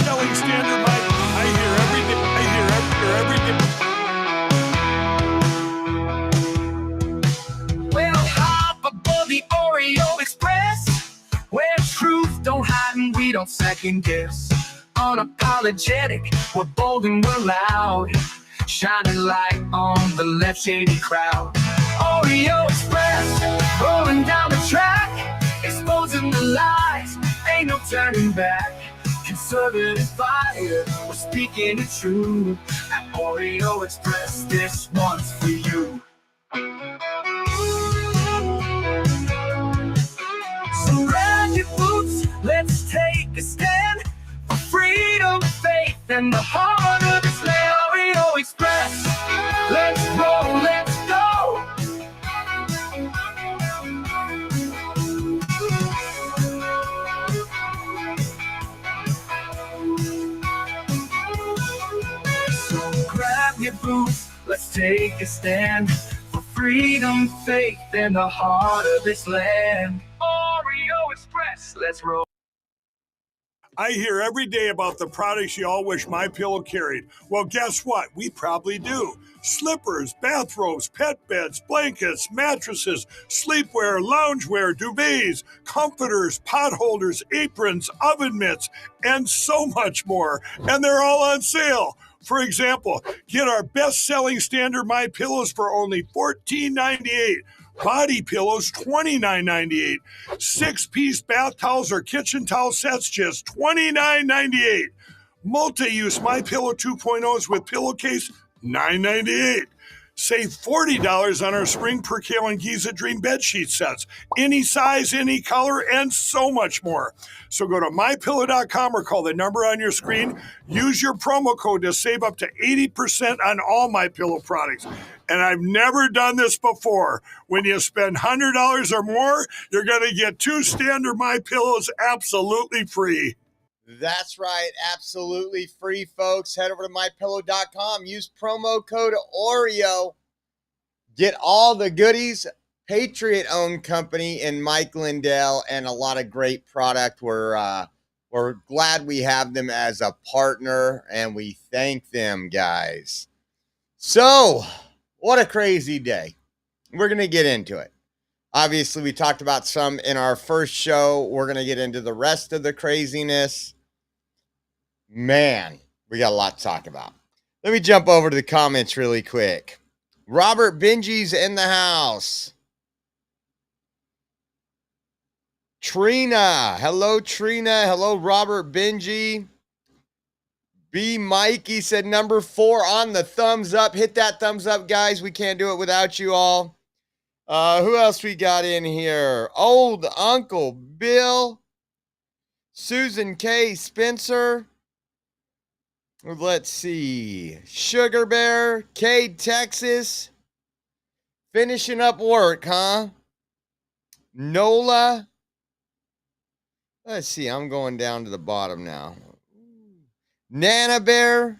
Selling standard mic I hear every day. Well, hop aboard the Oreo Express, where truth don't hide and we don't second guess. Unapologetic, we're bold and we're loud, shining light on the left shady crowd. Oreo Express, rolling down the track, exposing the lies, ain't no turning back. Conservative fire, we're speaking the truth. At Oreo Express, this one's for you. So grab your boots, let's take a stand for freedom, faith, and the heart of this land. Oreo Express, let's roll, let's go. So grab your boots, let's take a stand for freedom, faith, and the heart of this land. Oreo Express, let's roll. I hear every day about the products you all wish MyPillow carried. Well, guess what? We probably do. Slippers, bathrobes, pet beds, blankets, mattresses, sleepwear, loungewear, duvets, comforters, pot holders, aprons, oven mitts, and so much more. And they're all on sale. For example, get our best-selling standard MyPillows for only $14.98. Body pillows, $29.98. 6-piece bath towels or kitchen towel sets, just $29.98. Multi-use MyPillow 2.0s with pillowcase, $9.98. Save $40 on our Spring Percale and Giza Dream bedsheet sets. Any size, any color, and so much more. So go to MyPillow.com or call the number on your screen. Use your promo code to save up to 80% on all MyPillow products. And I've never done this before. When you spend $100 or more, you're going to get 2 standard MyPillows absolutely free. That's right. Absolutely free, folks. Head over to MyPillow.com. Use promo code Oreo. Get all the goodies. Patriot-owned company in Mike Lindell, and a lot of great product. We're glad we have them as a partner, and we thank them, guys. So, what a crazy day. We're going to get into it. Obviously, we talked about some in our first show. We're going to get into the rest of the craziness. Man, we got a lot to talk about. Let me jump over to the comments really quick. Robert Benji's in the house. Trina. Hello, Trina. Hello, Robert Benji. B. Mikey said number 4 on the thumbs up. Hit that thumbs up, guys. We can't do it without you all. Who else we got in here? Old Uncle Bill. Susan K. Spencer. Let's see. Sugar Bear. Cade, Texas. Finishing up work, huh? Nola. Let's see. I'm going down to the bottom now. Nana Bear.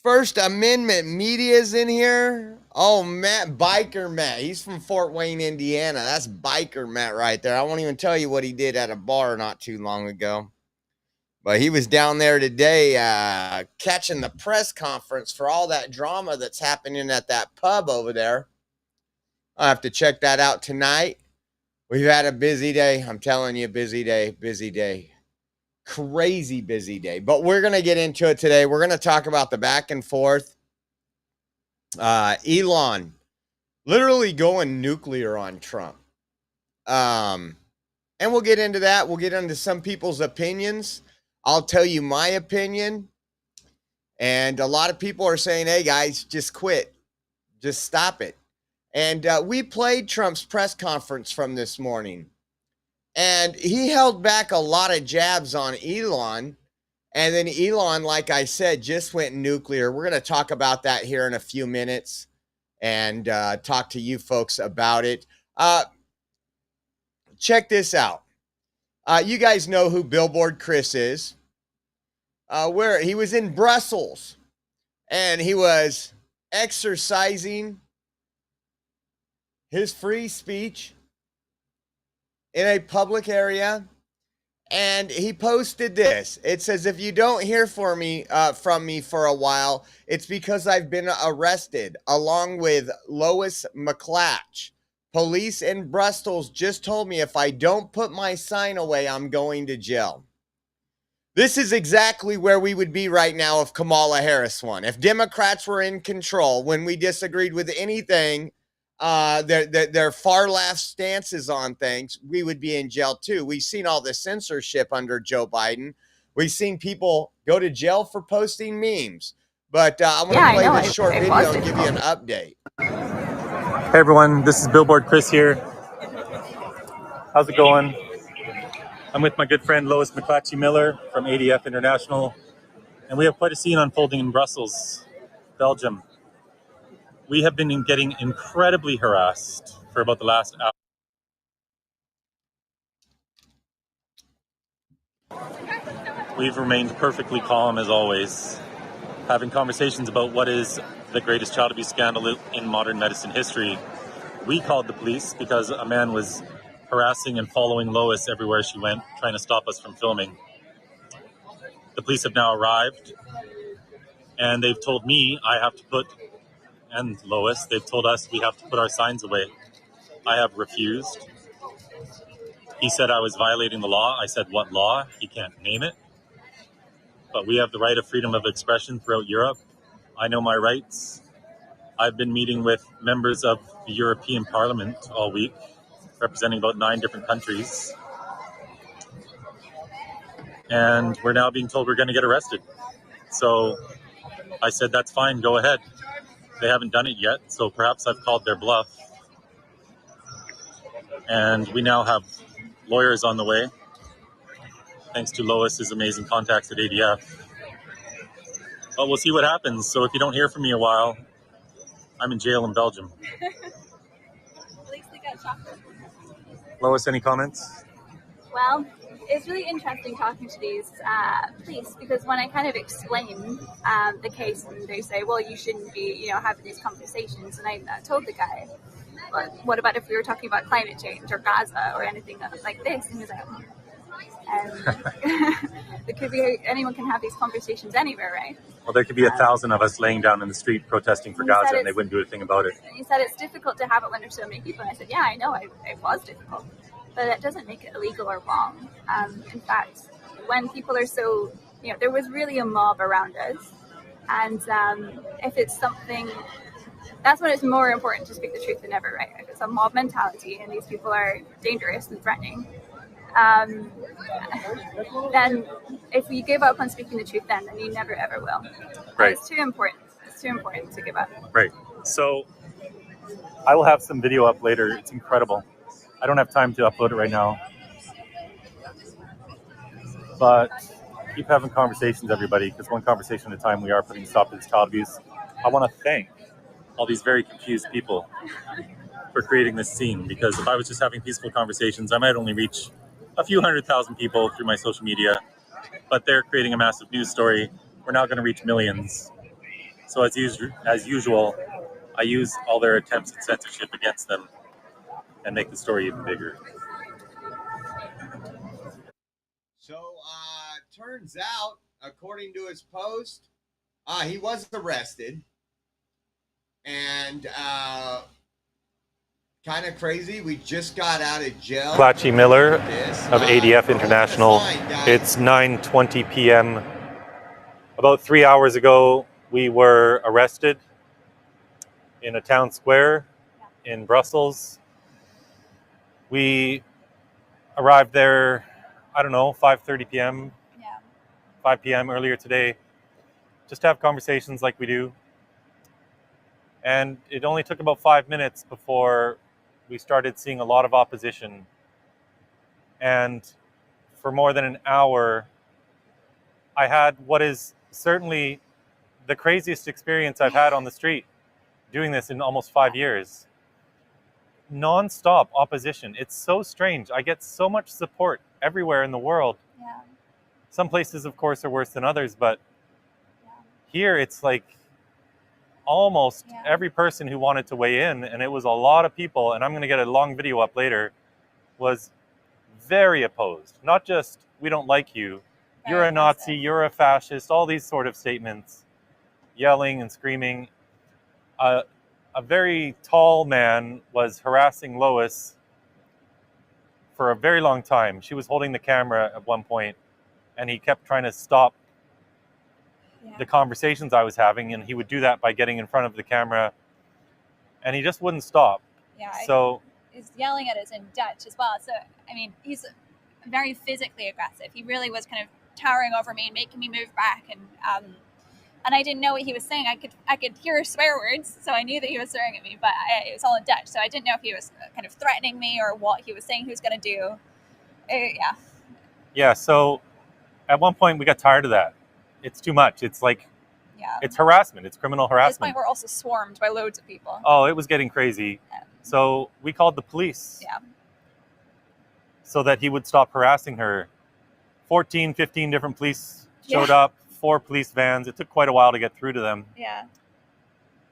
First Amendment Media's in here. Oh, Biker Matt. He's from Fort Wayne, Indiana. That's Biker Matt right there. I won't even tell you what he did at a bar not too long ago. But he was down there today catching the press conference for all that drama that's happening at that pub over there. I'll have to check that out tonight. We've had a busy day. I'm telling you, busy day, busy day. Crazy busy day. But we're going to get into it today. We're going to talk about the back and forth. Elon literally going nuclear on Trump. And we'll get into that. We'll get into some people's opinions. I'll tell you my opinion. And a lot of people are saying, hey, guys, just quit. Just stop it. And we played Trump's press conference from this morning. And he held back a lot of jabs on Elon. And then Elon, like I said, just went nuclear. We're going to talk about that here in a few minutes and talk to you folks about it. Check this out. You guys know who Billboard Chris is. Where he was in Brussels and he was exercising his free speech in a public area, and he posted this. It says, if you don't hear from me for a while, it's because I've been arrested, along with Lois McClatch. Police in Brussels just told me if I don't put my sign away, I'm going to jail. This is exactly where we would be right now if Kamala Harris won. If Democrats were in control, when we disagreed with anything, their far left stances on things, we would be in jail too. We've seen all the censorship under Joe Biden. We've seen people go to jail for posting memes. But I want to play this short video and give you an update. Hey everyone, this is Billboard Chris here. How's it going? I'm with my good friend Lois McClatchy Miller from ADF International, and we have quite a scene unfolding in Brussels, Belgium. We have been getting incredibly harassed for about the last hour. We've remained perfectly calm as always, having conversations about what is the greatest child abuse scandal in modern medicine history. We called the police because a man was harassing and following Lois everywhere she went, trying to stop us from filming. The police have now arrived, and they've told me I have to put, and Lois, they've told us we have to put our signs away. I have refused. He said I was violating the law. I said, what law? He can't name it. But we have the right of freedom of expression throughout Europe. I know my rights. I've been meeting with members of the European Parliament all week, representing about 9 different countries. And we're now being told we're going to get arrested. So I said, that's fine, go ahead. They haven't done it yet, so perhaps I've called their bluff. And we now have lawyers on the way, thanks to Lois's amazing contacts at ADF. But we'll see what happens. So if you don't hear from me a while, I'm in jail in Belgium. Lois, any comments? Well, it's really interesting talking to these police, because when I kind of explain the case, and they say, well, you shouldn't be, having these conversations. And I told the guy, well, what about if we were talking about climate change or Gaza or anything like this? And he was like, it could be, anyone can have these conversations anywhere, right? Well, there could be 1,000 of us laying down in the street protesting for Gaza, and they wouldn't do a thing about it. He said it's difficult to have it when there's so many people. And I said, yeah, I know, it was difficult. But that doesn't make it illegal or wrong. In fact, when people are so, there was really a mob around us. And if it's something, that's when it's more important to speak the truth than ever, right? If it's a mob mentality and these people are dangerous and threatening, then if you give up on speaking the truth then you never ever will. Right. It's too important. It's too important to give up. Right. So I will have some video up later. It's incredible. I don't have time to upload it right now. But keep having conversations, everybody, because one conversation at a time we are putting a stop to this child abuse. I want to thank all these very confused people for creating this scene, because if I was just having peaceful conversations, I might only reach a few 100,000 people through my social media, but they're creating a massive news story. We're now going to reach millions. So as usual, I use all their attempts at censorship against them and make the story even bigger. So, turns out, according to his post, he was arrested. And, kind of crazy, we just got out of jail. McClatchy Miller of ADF International. It's 9:20 p.m. About 3 hours ago, we were arrested in a town square in Brussels. We arrived there, 5:30 p.m., 5 p.m. earlier today, just to have conversations like we do. And it only took about 5 minutes before we started seeing a lot of opposition. And for more than an hour, I had what is certainly the craziest experience I've had on the street doing this in almost 5 years. Non-stop opposition. It's so strange. I get so much support everywhere in the world. Yeah. Some places, of course, are worse than others, but here it's like almost every person who wanted to weigh in, and it was a lot of people, and I'm going to get a long video up later, was very opposed. Not just, we don't like you, you're a Nazi, you're a fascist, all these sort of statements, yelling and screaming. A very tall man was harassing Lois for a very long time. She was holding the camera at one point, and he kept trying to stop the conversations I was having, and he would do that by getting in front of the camera, and he just wouldn't stop. So he's yelling at us in Dutch as well. So I mean, he's very physically aggressive. He really was kind of towering over me and making me move back, and I didn't know what he was saying. I could hear swear words, so I knew that he was swearing at me, but it was all in Dutch, so I didn't know if he was kind of threatening me or what he was saying he was going to do. Yeah. So at one point we got tired of that. It's too much. It's like, it's harassment. It's criminal harassment. At this point, we're also swarmed by loads of people. Oh, it was getting crazy. So we called the police. So that he would stop harassing her. 14, 15 different police showed up, 4 police vans. It took quite a while to get through to them.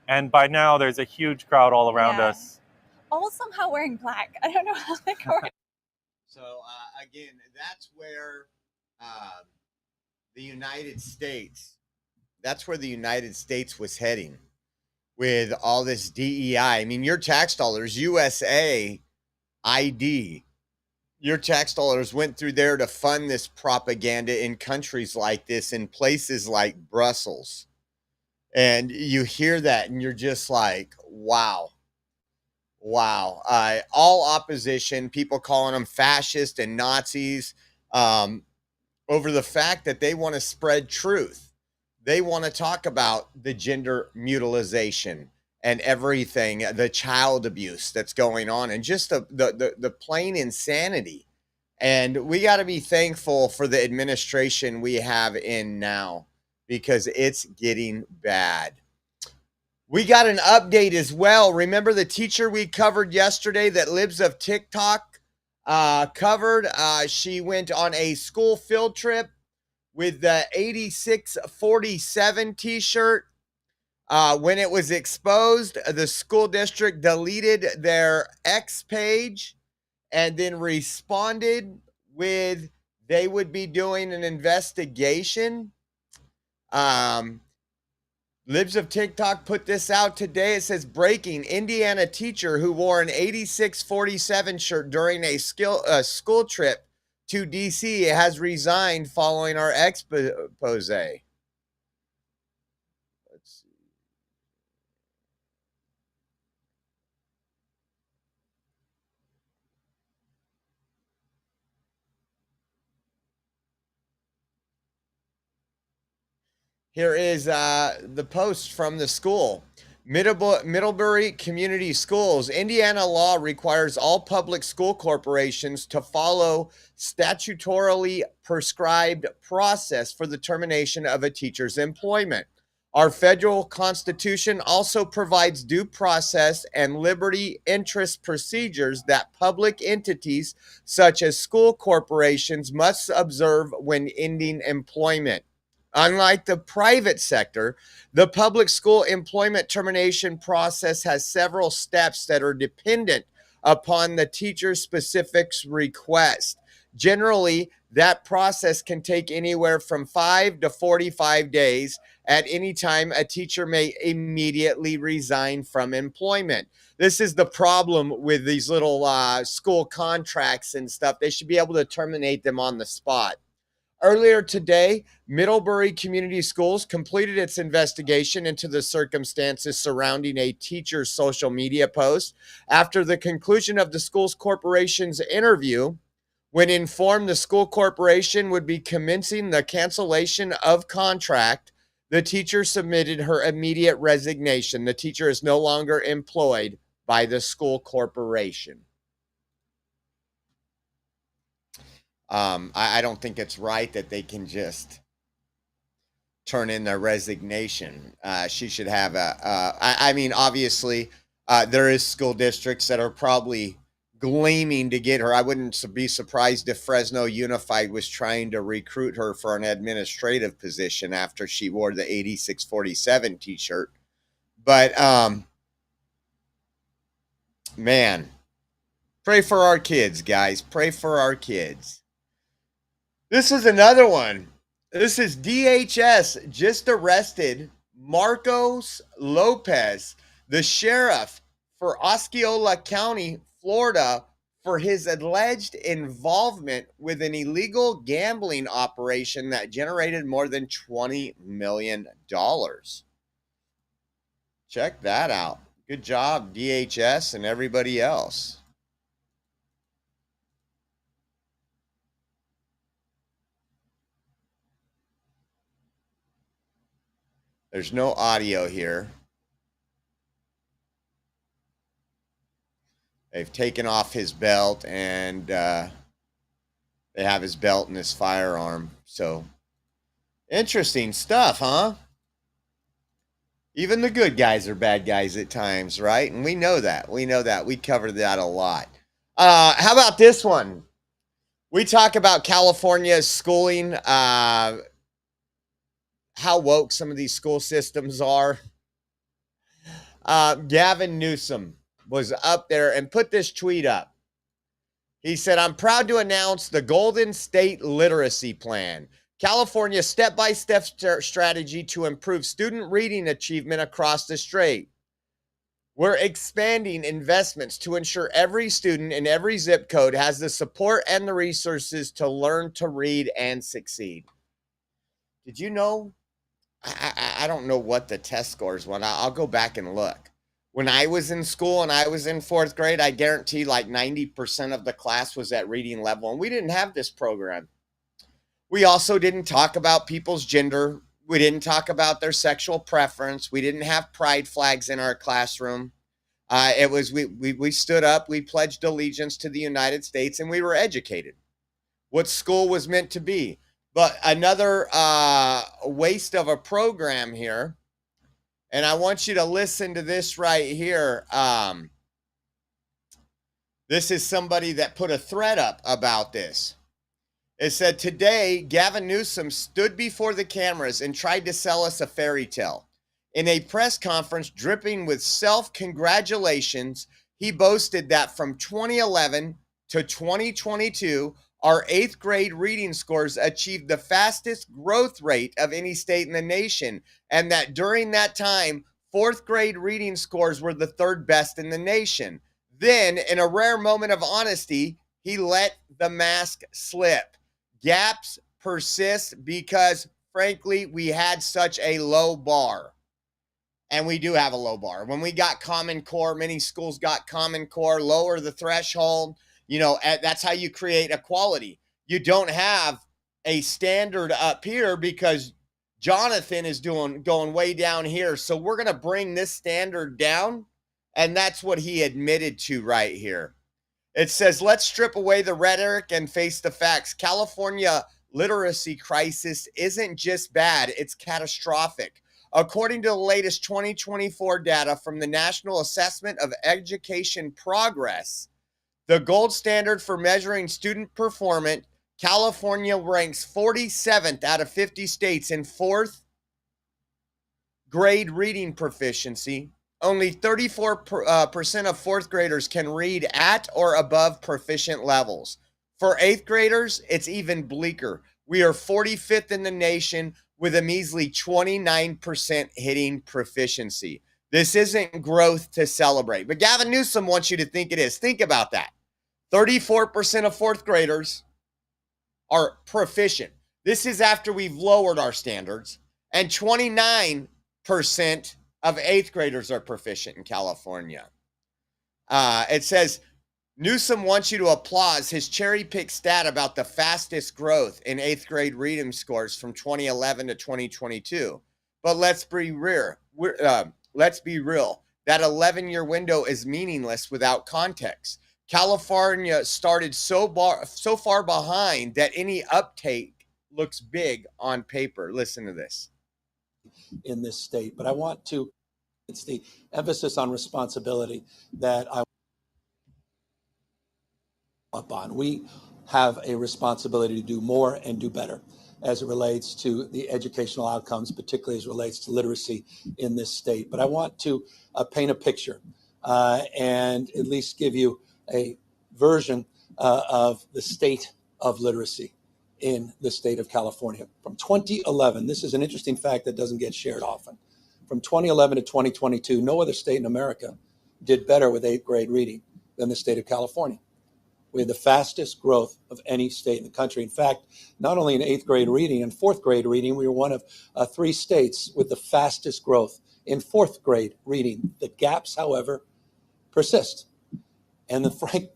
And by now, there's a huge crowd all around us. All somehow wearing black. I don't know how they go. So, again, that's where the United States, was heading with all this DEI. I mean, your tax dollars, USA ID, your tax dollars went through there to fund this propaganda in countries like this, in places like Brussels. And you hear that and you're just like, wow. All opposition, people calling them fascist and Nazis, over the fact that they want to spread truth. They want to talk about the gender mutilation and everything, the child abuse that's going on, and just the plain insanity. And we got to be thankful for the administration we have in now, because it's getting bad. We got an update as well. Remember the teacher we covered yesterday that lives of TikTok covered? She went on a school field trip with the 8647 t-shirt. When it was exposed, the school district deleted their X page and then responded with they would be doing an investigation. Libs of TikTok put this out today. It says, breaking: Indiana teacher who wore an 8647 shirt during a school trip to DC has resigned following our expose. Let's see. Here is the post from the school. Middlebury Community Schools. Indiana law requires all public school corporations to follow statutorily prescribed process for the termination of a teacher's employment. Our federal constitution also provides due process and liberty interest procedures that public entities such as school corporations must observe when ending employment. Unlike the private sector, the public school employment termination process has several steps that are dependent upon the teacher's specific request. Generally, that process can take anywhere from 5 to 45 days. At any time, a teacher may immediately resign from employment. This is the problem with these little school contracts and stuff. They should be able to terminate them on the spot. Earlier today, Middlebury Community Schools completed its investigation into the circumstances surrounding a teacher's social media post. After the conclusion of the school's corporation's interview, when informed the school corporation would be commencing the cancellation of contract, the teacher submitted her immediate resignation. The teacher is no longer employed by the school corporation. I don't think it's right that they can just turn in their resignation. She should have I mean, obviously, there is school districts that are probably gleaming to get her. I wouldn't be surprised if Fresno Unified was trying to recruit her for an administrative position after she wore the 8647 t-shirt. But man, pray for our kids, guys. Pray for our kids. This is another one. This is DHS just arrested Marcos Lopez, the sheriff for Osceola County, Florida, for his alleged involvement with an illegal gambling operation that generated more than $20 million. Check that out. Good job, DHS and everybody else. There's no audio here. They've taken off his belt and they have his belt and his firearm. So interesting stuff, huh? Even the good guys are bad guys at times, right? And we know that. We know that. We covered that a lot. How about this one? We talk about California's schooling, how woke some of these school systems are. Gavin Newsom was up there and put this tweet up. He said, "I'm proud to announce the Golden State Literacy Plan, California's step-by-step strategy to improve student reading achievement across the state. We're expanding investments to ensure every student in every zip code has the support and the resources to learn to read and succeed." Did you know? I don't know what the test scores were. I'll go back and look. When I was in school and I was in 4th grade, I guarantee like 90% of the class was at reading level. And we didn't have this program. We also didn't talk about people's gender. We didn't talk about their sexual preference. We didn't have pride flags in our classroom. It was we stood up, we pledged allegiance to the United States, and we were educated. What school was meant to be. But another waste of a program here. And I want you to listen to this right here. This is somebody that put a thread up about this. It said, "Today, Gavin Newsom stood before the cameras and tried to sell us a fairy tale. In a press conference dripping with self-congratulations, he boasted that from 2011 to 2022, our 8th grade reading scores achieved the fastest growth rate of any state in the nation, and that during that time, 4th grade reading scores were the 3rd best in the nation. Then, in a rare moment of honesty, he let the mask slip. Gaps persist because, frankly, we had such a low bar." And we do have a low bar. When we got Common Core, many schools got Common Core, lower the threshold. You know, that's how you create equality. You don't have a standard up here because Jonathan is going way down here. So we're going to bring this standard down. And that's what he admitted to right here. It says, "Let's strip away the rhetoric and face the facts. California literacy crisis isn't just bad, it's catastrophic. According to the latest 2024 data from the National Assessment of Education Progress, the gold standard for measuring student performance, California ranks 47th out of 50 states in 4th grade reading proficiency. Only 34% of 4th graders can read at or above proficient levels. For 8th graders, it's even bleaker. We are 45th in the nation with a measly 29% hitting proficiency. This isn't growth to celebrate. But Gavin Newsom wants you to think it is. Think about that. 34% of 4th graders are proficient. This is after we've lowered our standards. And 29% of 8th graders are proficient in California. It says, Newsom wants you to applaud his cherry-picked stat about the fastest growth in 8th grade reading scores from 2011 to 2022. But let's be real. That 11-year window is meaningless without context. California started so far behind that any uptake looks big on paper. Listen to this. In this state, but I want to, it's the emphasis on responsibility that I up on. We have a responsibility to do more and do better as it relates to the educational outcomes, particularly as it relates to literacy in this state. But I want to paint a picture and at least give you a version of the state of literacy in the state of California. From 2011, this is an interesting fact that doesn't get shared often. From 2011 to 2022, no other state in America did better with 8th grade reading than the state of California. We had the fastest growth of any state in the country. In fact, not only in 8th grade reading and 4th grade reading, we were one of 3 states with the fastest growth in 4th grade reading. The gaps, however, persist. And the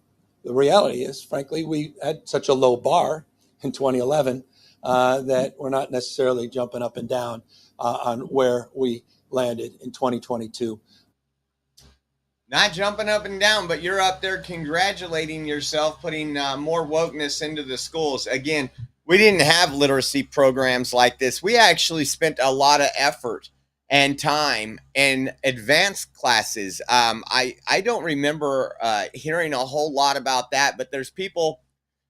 reality is, frankly, we had such a low bar in 2011 that we're not necessarily jumping up and down on where we landed in 2022. Not jumping up and down, but you're up there congratulating yourself, putting more wokeness into the schools. Again, we didn't have literacy programs like this. We actually spent a lot of effort and time in advanced classes. I don't remember hearing a whole lot about that, but there's people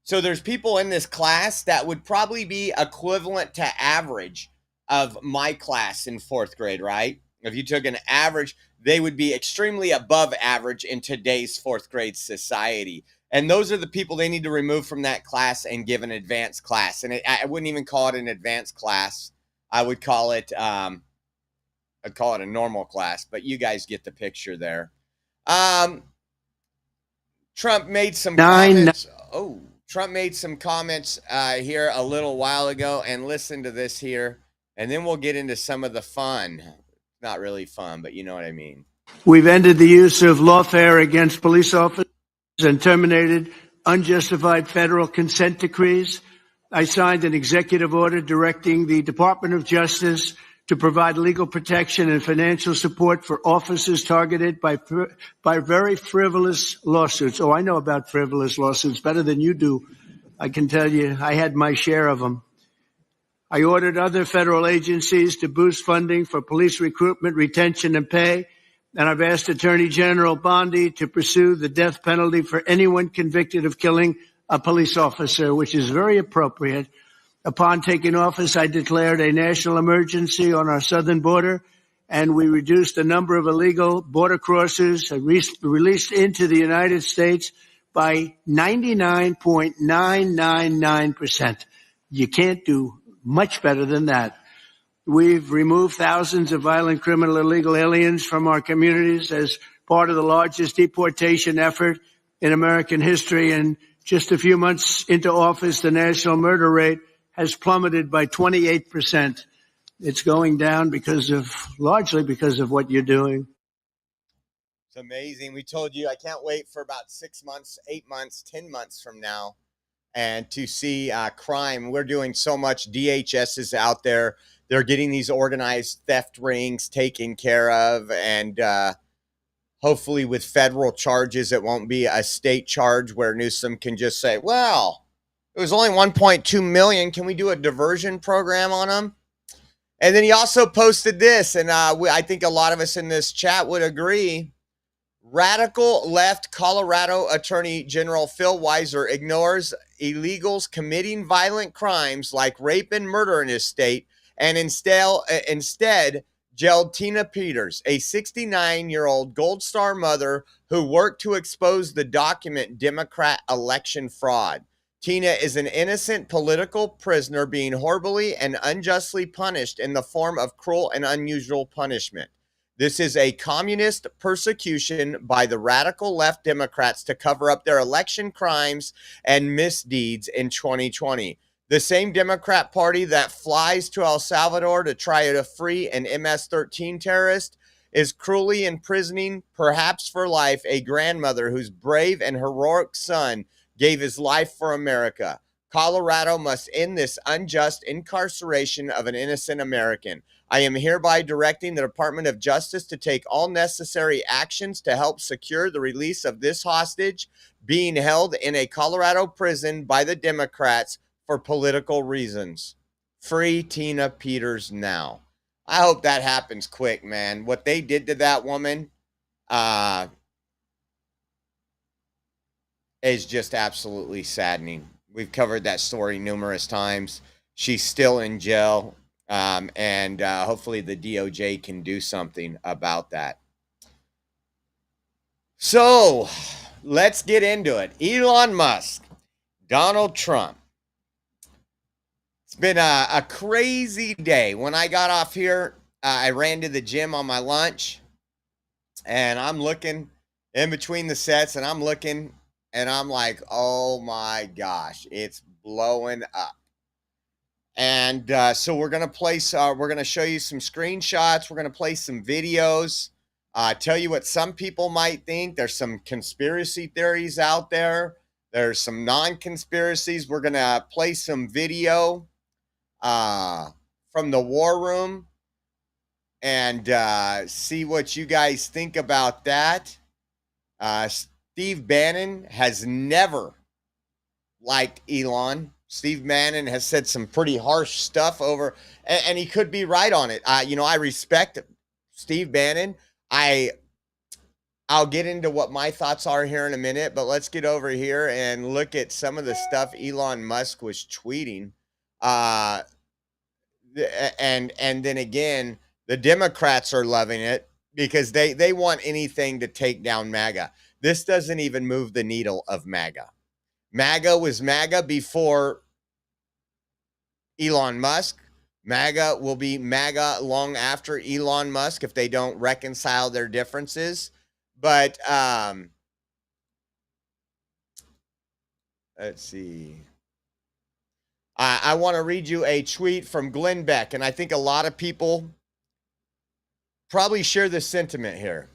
in this class that would probably be equivalent to average of my class in 4th grade, right? If you took an average, they would be extremely above average in today's 4th grade society. And those are the people they need to remove from that class and give an advanced class. And I wouldn't even call it an advanced class. I would call it, I'd call it a normal class, but you guys get the picture there. Trump made some comments. Trump made some comments here a little while ago, and listen to this here, and then we'll get into some of the fun. Not really fun, but you know what I mean. We've ended the use of lawfare against police officers and terminated unjustified federal consent decrees. I signed an executive order directing the Department of Justice to provide legal protection and financial support for officers targeted by very frivolous lawsuits. Oh, I know about frivolous lawsuits better than you do. I can tell you I had my share of them. I ordered other federal agencies to boost funding for police recruitment, retention, and pay. And I've asked Attorney General Bondi to pursue the death penalty for anyone convicted of killing a police officer, which is very appropriate. Upon taking office, I declared a national emergency on our southern border, and we reduced the number of illegal border crossers released into the United States by 99.999%. You can't do much better than that. We've removed thousands of violent criminal illegal aliens from our communities as part of the largest deportation effort in American history. And just a few months into office, the national murder rate has plummeted by 28%. It's going down largely because of what you're doing. It's amazing. We told you I can't wait for about 6 months, 8 months, 10 months from now and to see crime. We're doing so much. DHS is out there. They're getting these organized theft rings taken care of, and hopefully with federal charges, it won't be a state charge where Newsom can just say, well, it was only 1.2 million. Can we do a diversion program on them? And then he also posted this, and I think a lot of us in this chat would agree. Radical left Colorado Attorney General Phil Weiser ignores illegals committing violent crimes like rape and murder in his state, and instead jailed Tina Peters, a 69-year-old Gold Star mother who worked to expose the document Democrat election fraud. Tina is an innocent political prisoner being horribly and unjustly punished in the form of cruel and unusual punishment. This is a communist persecution by the radical left Democrats to cover up their election crimes and misdeeds in 2020. The same Democrat Party that flies to El Salvador to try to free an MS-13 terrorist is cruelly imprisoning, perhaps for life, a grandmother whose brave and heroic son gave his life for America. Colorado must end this unjust incarceration of an innocent American. I am hereby directing the Department of Justice to take all necessary actions to help secure the release of this hostage being held in a Colorado prison by the Democrats for political reasons. Free Tina Peters now. I hope that happens quick, man. What they did to that woman is just absolutely saddening. We've covered that story numerous times. She's still in jail, and hopefully the DOJ can do something about that. So let's get into it. Elon Musk, Donald Trump. It's been a crazy day. When I got off here, I ran to the gym on my lunch, and I'm looking in between the sets, and I'm looking, and I'm like, oh my gosh, it's blowing up. And so we're gonna we're gonna show you some screenshots. We're gonna play some videos. Tell you what some people might think. There's some conspiracy theories out there. There's some non-conspiracies. We're gonna play some video from the war room and see what you guys think about that. Steve Bannon has never liked Elon. Steve Bannon has said some pretty harsh stuff over, and he could be right on it. I respect Steve Bannon. I'll get into what my thoughts are here in a minute, but let's get over here and look at some of the stuff Elon Musk was tweeting. And then again, the Democrats are loving it because they want anything to take down MAGA. This doesn't even move the needle of MAGA. MAGA was MAGA before Elon Musk. MAGA will be MAGA long after Elon Musk if they don't reconcile their differences. But let's see. I want to read you a tweet from Glenn Beck, and I think a lot of people probably share this sentiment here.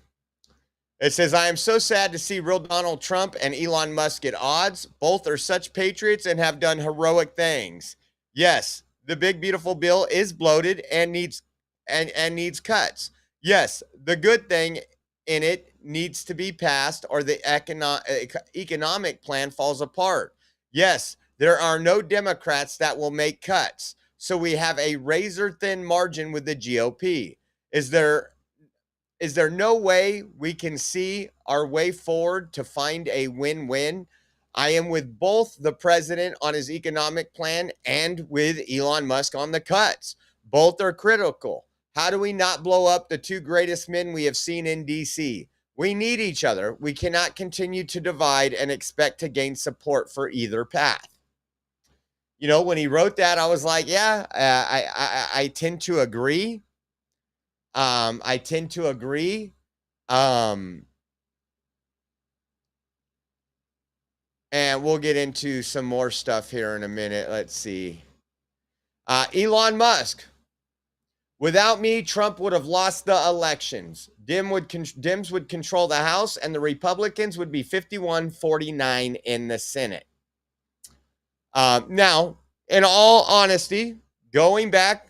It says, I am so sad to see real Donald Trump and Elon Musk at odds. Both are such patriots and have done heroic things. Yes, the big beautiful bill is bloated and needs cuts. Yes, the good thing in it needs to be passed or the economic plan falls apart. Yes, there are no Democrats that will make cuts. So we have a razor thin margin with the GOP. Is there no way we can see our way forward to find a win-win? I am with both the president on his economic plan and with Elon Musk on the cuts. Both are critical. How do we not blow up the two greatest men we have seen in DC? We need each other. We cannot continue to divide and expect to gain support for either path. You know, when he wrote that, I was like, yeah, I tend to agree. I tend to agree. And we'll get into some more stuff here in a minute. Let's see. Elon Musk. Without me, Trump would have lost the elections. Dems would control the House, and the Republicans would be 51-49 in the Senate. Now, in all honesty, going back,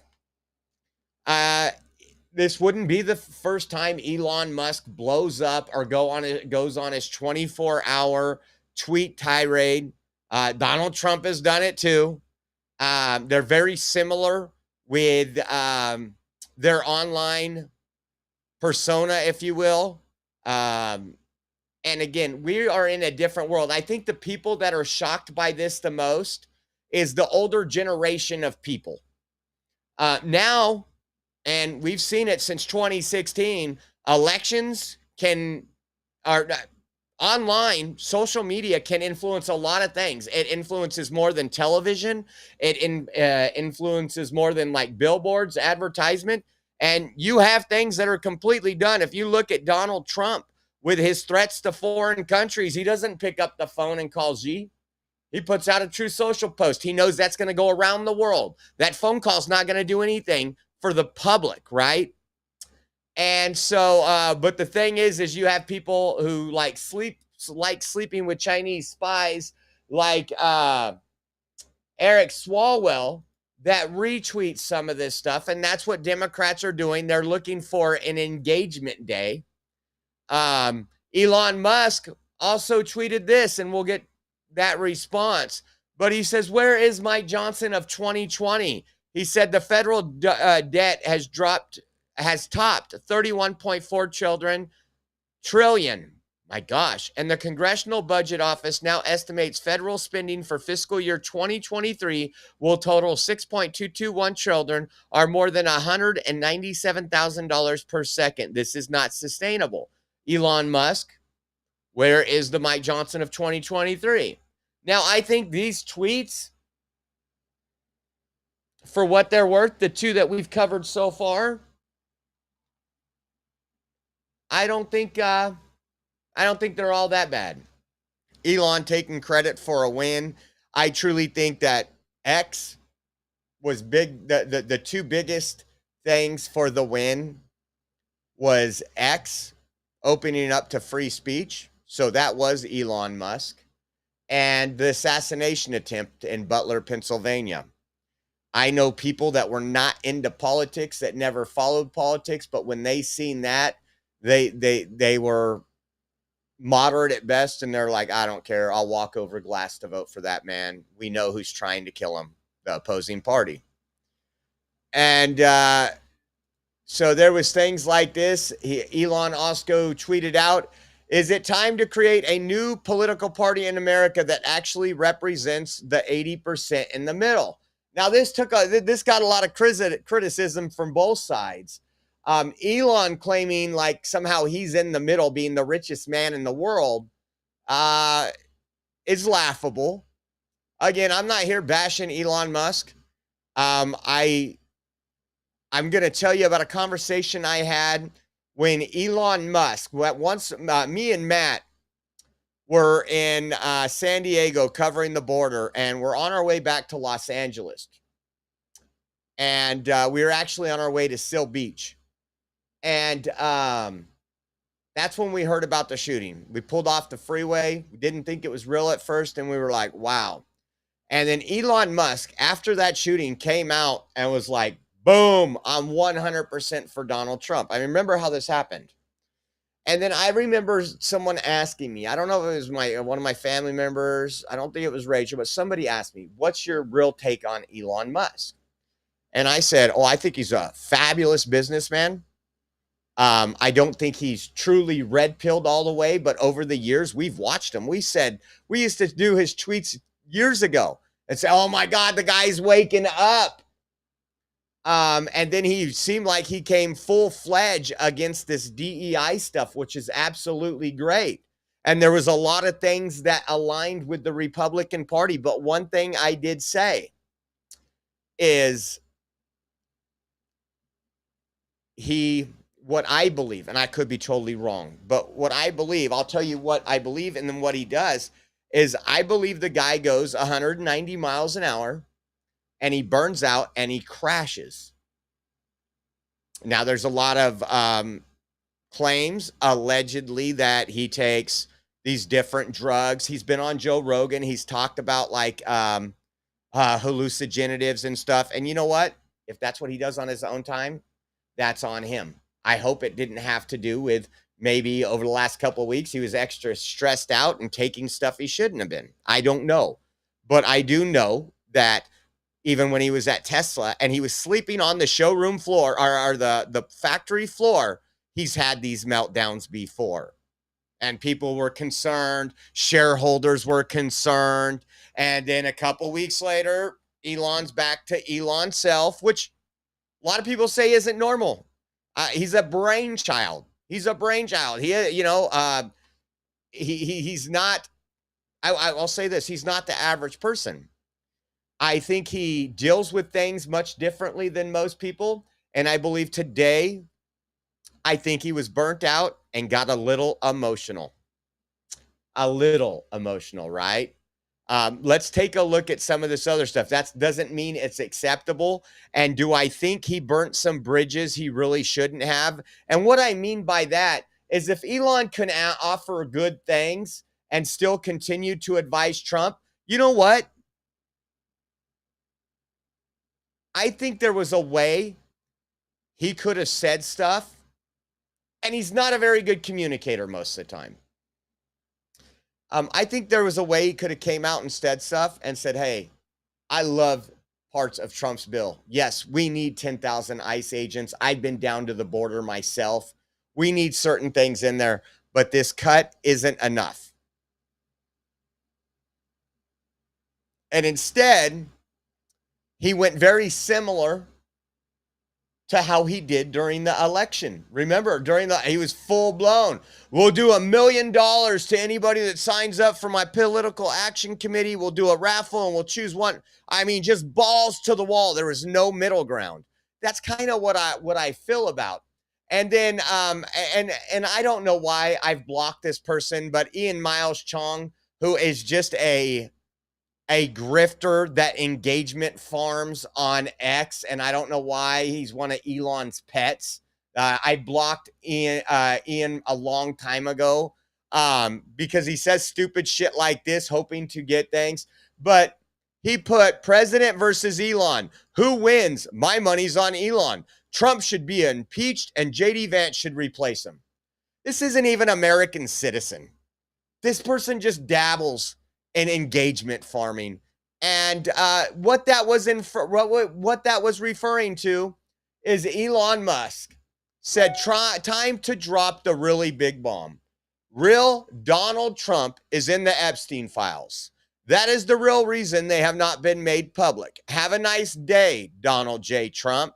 this wouldn't be the first time Elon Musk blows up or goes on his 24-hour tweet tirade. Donald Trump has done it too. They're very similar with their online persona, if you will. And again, we are in a different world. I think the people that are shocked by this the most is the older generation of people. Now, and we've seen it since 2016, elections online, social media can influence a lot of things. It influences more than television. It influences more than like billboards, advertisement. And you have things that are completely done. If you look at Donald Trump with his threats to foreign countries, he doesn't pick up the phone and call Xi. He puts out a True Social post. He knows that's going to go around the world. That phone call's not going to do anything for the public, right? And so, but the thing is you have people who like sleeping with Chinese spies, like Eric Swalwell, that retweets some of this stuff, and that's what Democrats are doing. They're looking for an engagement day. Elon Musk also tweeted this, and we'll get that response. But he says, "Where is Mike Johnson of 2020?" He said the federal debt has topped 31.4 trillion. My gosh. And the Congressional Budget Office now estimates federal spending for fiscal year 2023 will total $6.221 trillion, or more than $197,000 per second. This is not sustainable. Elon Musk, where is the Mike Johnson of 2023? Now, I think these tweets, for what they're worth, the two that we've covered so far, I don't think they're all that bad. Elon taking credit for a win. I truly think that X was big. The two biggest things for the win was X opening up to free speech. So that was Elon Musk. And the assassination attempt in Butler, Pennsylvania. I know people that were not into politics, that never followed politics, but when they seen that, they were moderate at best, and they're like, I don't care. I'll walk over glass to vote for that man. We know who's trying to kill him, the opposing party. And so there was things like this. Elon also tweeted out, is it time to create a new political party in America that actually represents the 80% in the middle? Now, this got a lot of criticism from both sides. Elon claiming like somehow he's in the middle, being the richest man in the world, is laughable. Again, I'm not here bashing Elon Musk. I'm going to tell you about a conversation I had when Elon Musk, once me and Matt were in San Diego covering the border, and we're on our way back to Los Angeles. And we were actually on our way to Seal Beach. And that's when we heard about the shooting. We pulled off the freeway. We didn't think it was real at first, and we were like, wow. And then Elon Musk, after that shooting, came out and was like, boom, I'm 100% for Donald Trump. I remember how this happened. And then I remember someone asking me, I don't know if it was one of my family members, I don't think it was Rachel, but somebody asked me, what's your real take on Elon Musk? And I said, oh, I think he's a fabulous businessman. I don't think he's truly red-pilled all the way, but over the years, we've watched him. We used to do his tweets years ago and say, oh my God, the guy's waking up. And then he seemed like he came full-fledged against this DEI stuff, which is absolutely great. And there was a lot of things that aligned with the Republican Party. But one thing I did say is what I believe, and I could be totally wrong, but what I believe, I'll tell you what I believe, and then what he does is I believe the guy goes 190 miles an hour and he burns out and he crashes. Now, there's a lot of claims, allegedly, that he takes these different drugs. He's been on Joe Rogan. He's talked about like hallucinogenics and stuff. And you know what? If that's what he does on his own time, that's on him. I hope it didn't have to do with maybe over the last couple of weeks, he was extra stressed out and taking stuff he shouldn't have been. I don't know. But I do know that even when he was at Tesla and he was sleeping on the showroom floor or the factory floor, he's had these meltdowns before. And people were concerned. Shareholders were concerned. And then a couple weeks later, Elon's back to Elon's self, which a lot of people say isn't normal. He's a brainchild. He's a brainchild. He's not, I'll say this, he's not the average person. I think he deals with things much differently than most people. And I believe today, I think he was burnt out and got a little emotional. A little emotional, right? Let's take a look at some of this other stuff. That doesn't mean it's acceptable. And do I think he burnt some bridges he really shouldn't have? And what I mean by that is if Elon can offer good things and still continue to advise Trump, you know what? I think there was a way he could have said stuff, and he's not a very good communicator most of the time. I think there was a way he could have came out and said stuff and said, hey, I love parts of Trump's bill. Yes, we need 10,000 ICE agents. I've been down to the border myself. We need certain things in there. but this cut isn't enough. And instead, he went very similar to how he did during the election. Remember, he was full blown. We'll do $1 million to anybody that signs up for my political action committee. We'll do a raffle and we'll choose one. I mean, just balls to the wall. There was no middle ground. That's kind of what I feel about. And then, and I don't know why I've blocked this person, but Ian Miles Chong, who is just a grifter that engagement farms on X, and I don't know why he's one of Elon's pets. I blocked Ian a long time ago because he says stupid shit like this, hoping to get things. But he put president versus Elon. Who wins? My money's on Elon. Trump should be impeached, and JD Vance should replace him. This isn't even American citizen. This person just dabbles in engagement farming, and what that was referring to is Elon Musk said, "Time to drop the really big bomb. Real Donald Trump is in the Epstein files. That is the real reason they have not been made public. Have a nice day, Donald J. Trump.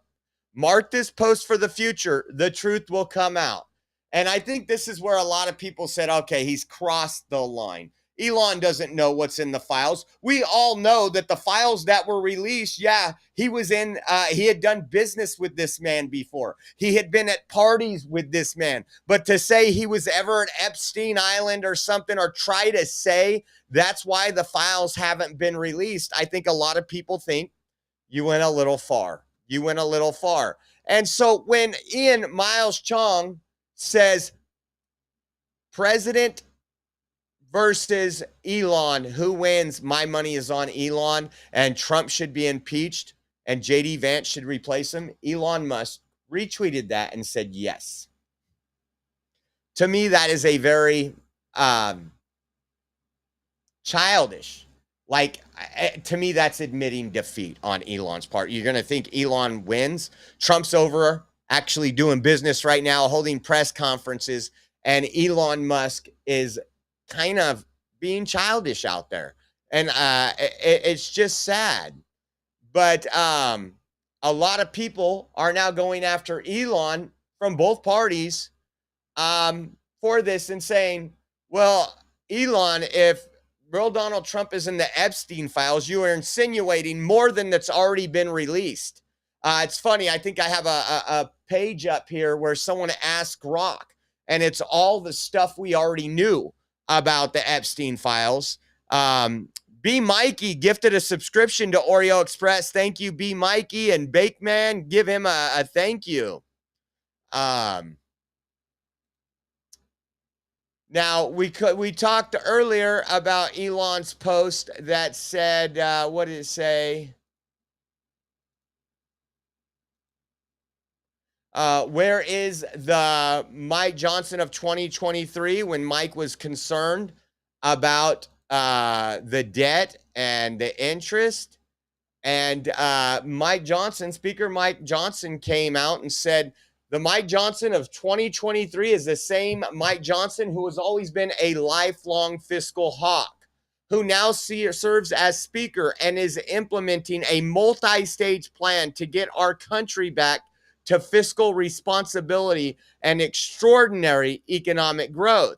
Mark this post for the future. The truth will come out." And I think this is where a lot of people said, okay, he's crossed the line. Elon doesn't know what's in the files. We all know that the files that were released, yeah, he had done business with this man before. He had been at parties with this man. But to say he was ever at Epstein Island or something, or try to say that's why the files haven't been released, I think a lot of people think you went a little far. You went a little far. And so when Ian Miles Chong says president versus Elon, who wins? My money is on Elon, and Trump should be impeached and JD Vance should replace him. Elon Musk retweeted that and said yes. To me, that is a very childish. To me, that's admitting defeat on Elon's part. You're going to think Elon wins. Trump's over actually doing business right now, holding press conferences, and Elon Musk is kind of being childish out there. And it's just sad. But a lot of people are now going after Elon from both parties for this and saying, well, Elon, if real Donald Trump is in the Epstein files, you are insinuating more than that's already been released. It's funny. I think I have a page up here where someone asked Grok, and it's all the stuff we already knew about the Epstein files. B. Mikey gifted a subscription to Oreo Express. Thank you, B. Mikey. And Bakeman, give him a thank you. Now, we talked earlier about Elon's post that said, what did it say? Where is the Mike Johnson of 2023 when Mike was concerned about the debt and the interest? And Speaker Mike Johnson came out and said, the Mike Johnson of 2023 is the same Mike Johnson who has always been a lifelong fiscal hawk, who now serves as speaker and is implementing a multi-stage plan to get our country back to fiscal responsibility and extraordinary economic growth.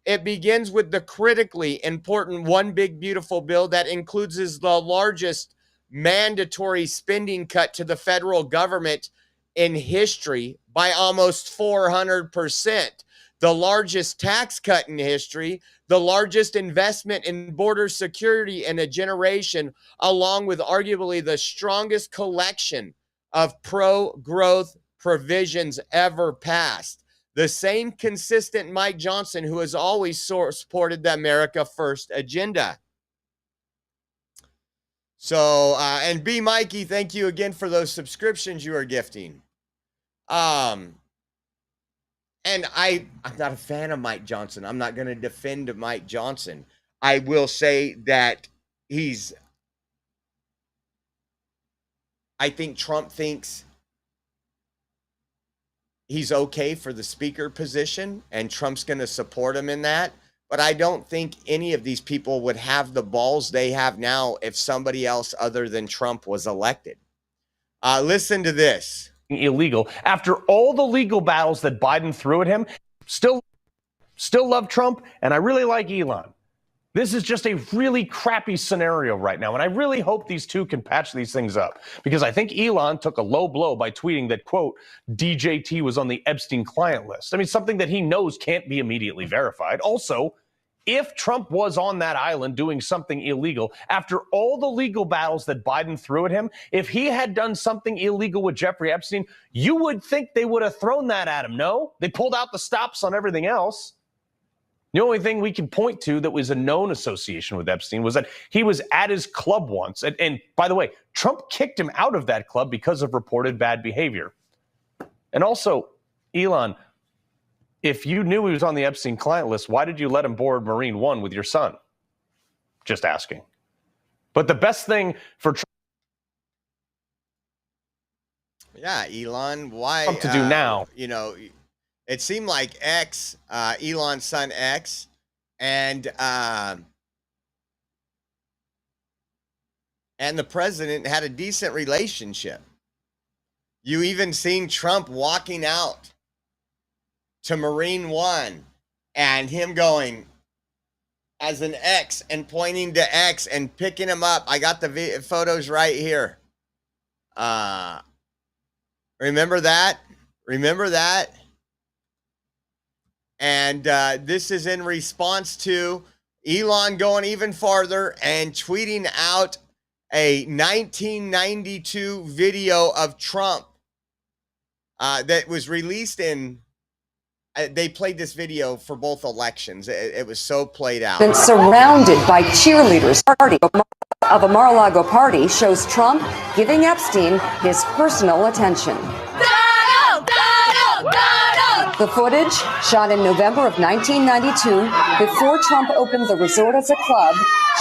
It begins with the critically important One Big Beautiful Bill that includes the largest mandatory spending cut to the federal government in history by almost 400%, the largest tax cut in history, the largest investment in border security in a generation, along with arguably the strongest collection of pro-growth provisions ever passed. The same consistent Mike Johnson who has always supported the America First agenda. So, and B. Mikey, thank you again for those subscriptions you are gifting. And I'm not a fan of Mike Johnson. I'm not going to defend Mike Johnson. I will say that I think Trump thinks he's okay for the speaker position, and Trump's going to support him in that. But I don't think any of these people would have the balls they have now if somebody else other than Trump was elected. Listen to this. Illegal. After all the legal battles that Biden threw at him, still love Trump, and I really like Elon. This is just a really crappy scenario right now, and I really hope these two can patch these things up, because I think Elon took a low blow by tweeting that, quote, DJT was on the Epstein client list. I mean, something that he knows can't be immediately verified. Also, if Trump was on that island doing something illegal, after all the legal battles that Biden threw at him, if he had done something illegal with Jeffrey Epstein, you would think they would have thrown that at him, no? They pulled out the stops on everything else. The only thing we can point to that was a known association with Epstein was that he was at his club once. And by the way, Trump kicked him out of that club because of reported bad behavior. And also, Elon, if you knew he was on the Epstein client list, why did you let him board Marine One with your son? Just asking. But the best thing for Trump Elon, why to do now, it seemed like X, Elon's son X, and the president had a decent relationship. You even seen Trump walking out to Marine One and him going as an X and pointing to X and picking him up. I got the photos right here. Remember that? And this is in response to Elon going even farther and tweeting out a 1992 video of Trump that was released in. They played this video for both elections. It was so played out. Been surrounded by cheerleaders. Party of a Mar-a-Lago party shows Trump giving Epstein his personal attention. The footage, shot in November of 1992, before Trump opened the resort as a club,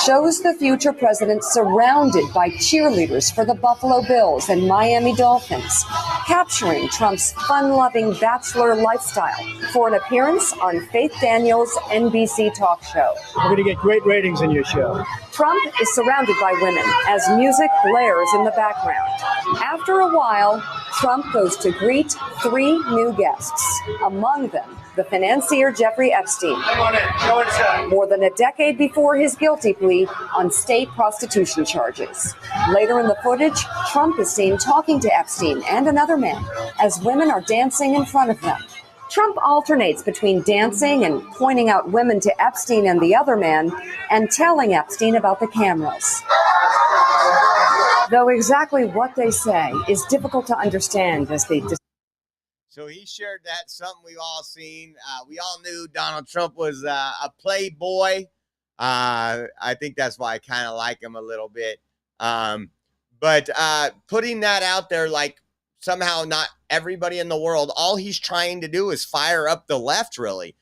shows the future president surrounded by cheerleaders for the Buffalo Bills and Miami Dolphins, capturing Trump's fun-loving bachelor lifestyle for an appearance on Faith Daniels' NBC talk show. We're going to get great ratings in your show. Trump is surrounded by women as music blares in the background. After a while, Trump goes to greet 3 new guests, among them the financier Jeffrey Epstein, more than a decade before his guilty plea on state prostitution charges. Later in the footage, Trump is seen talking to Epstein and another man as women are dancing in front of them. Trump alternates between dancing and pointing out women to Epstein and the other man and telling Epstein about the cameras. Though exactly what they say is difficult to understand as they... So he shared that, something we've all seen. We all knew Donald Trump was a playboy. I think that's why I kind of like him a little bit. But putting that out there, like somehow not everybody in the world, all he's trying to do is fire up the left, really.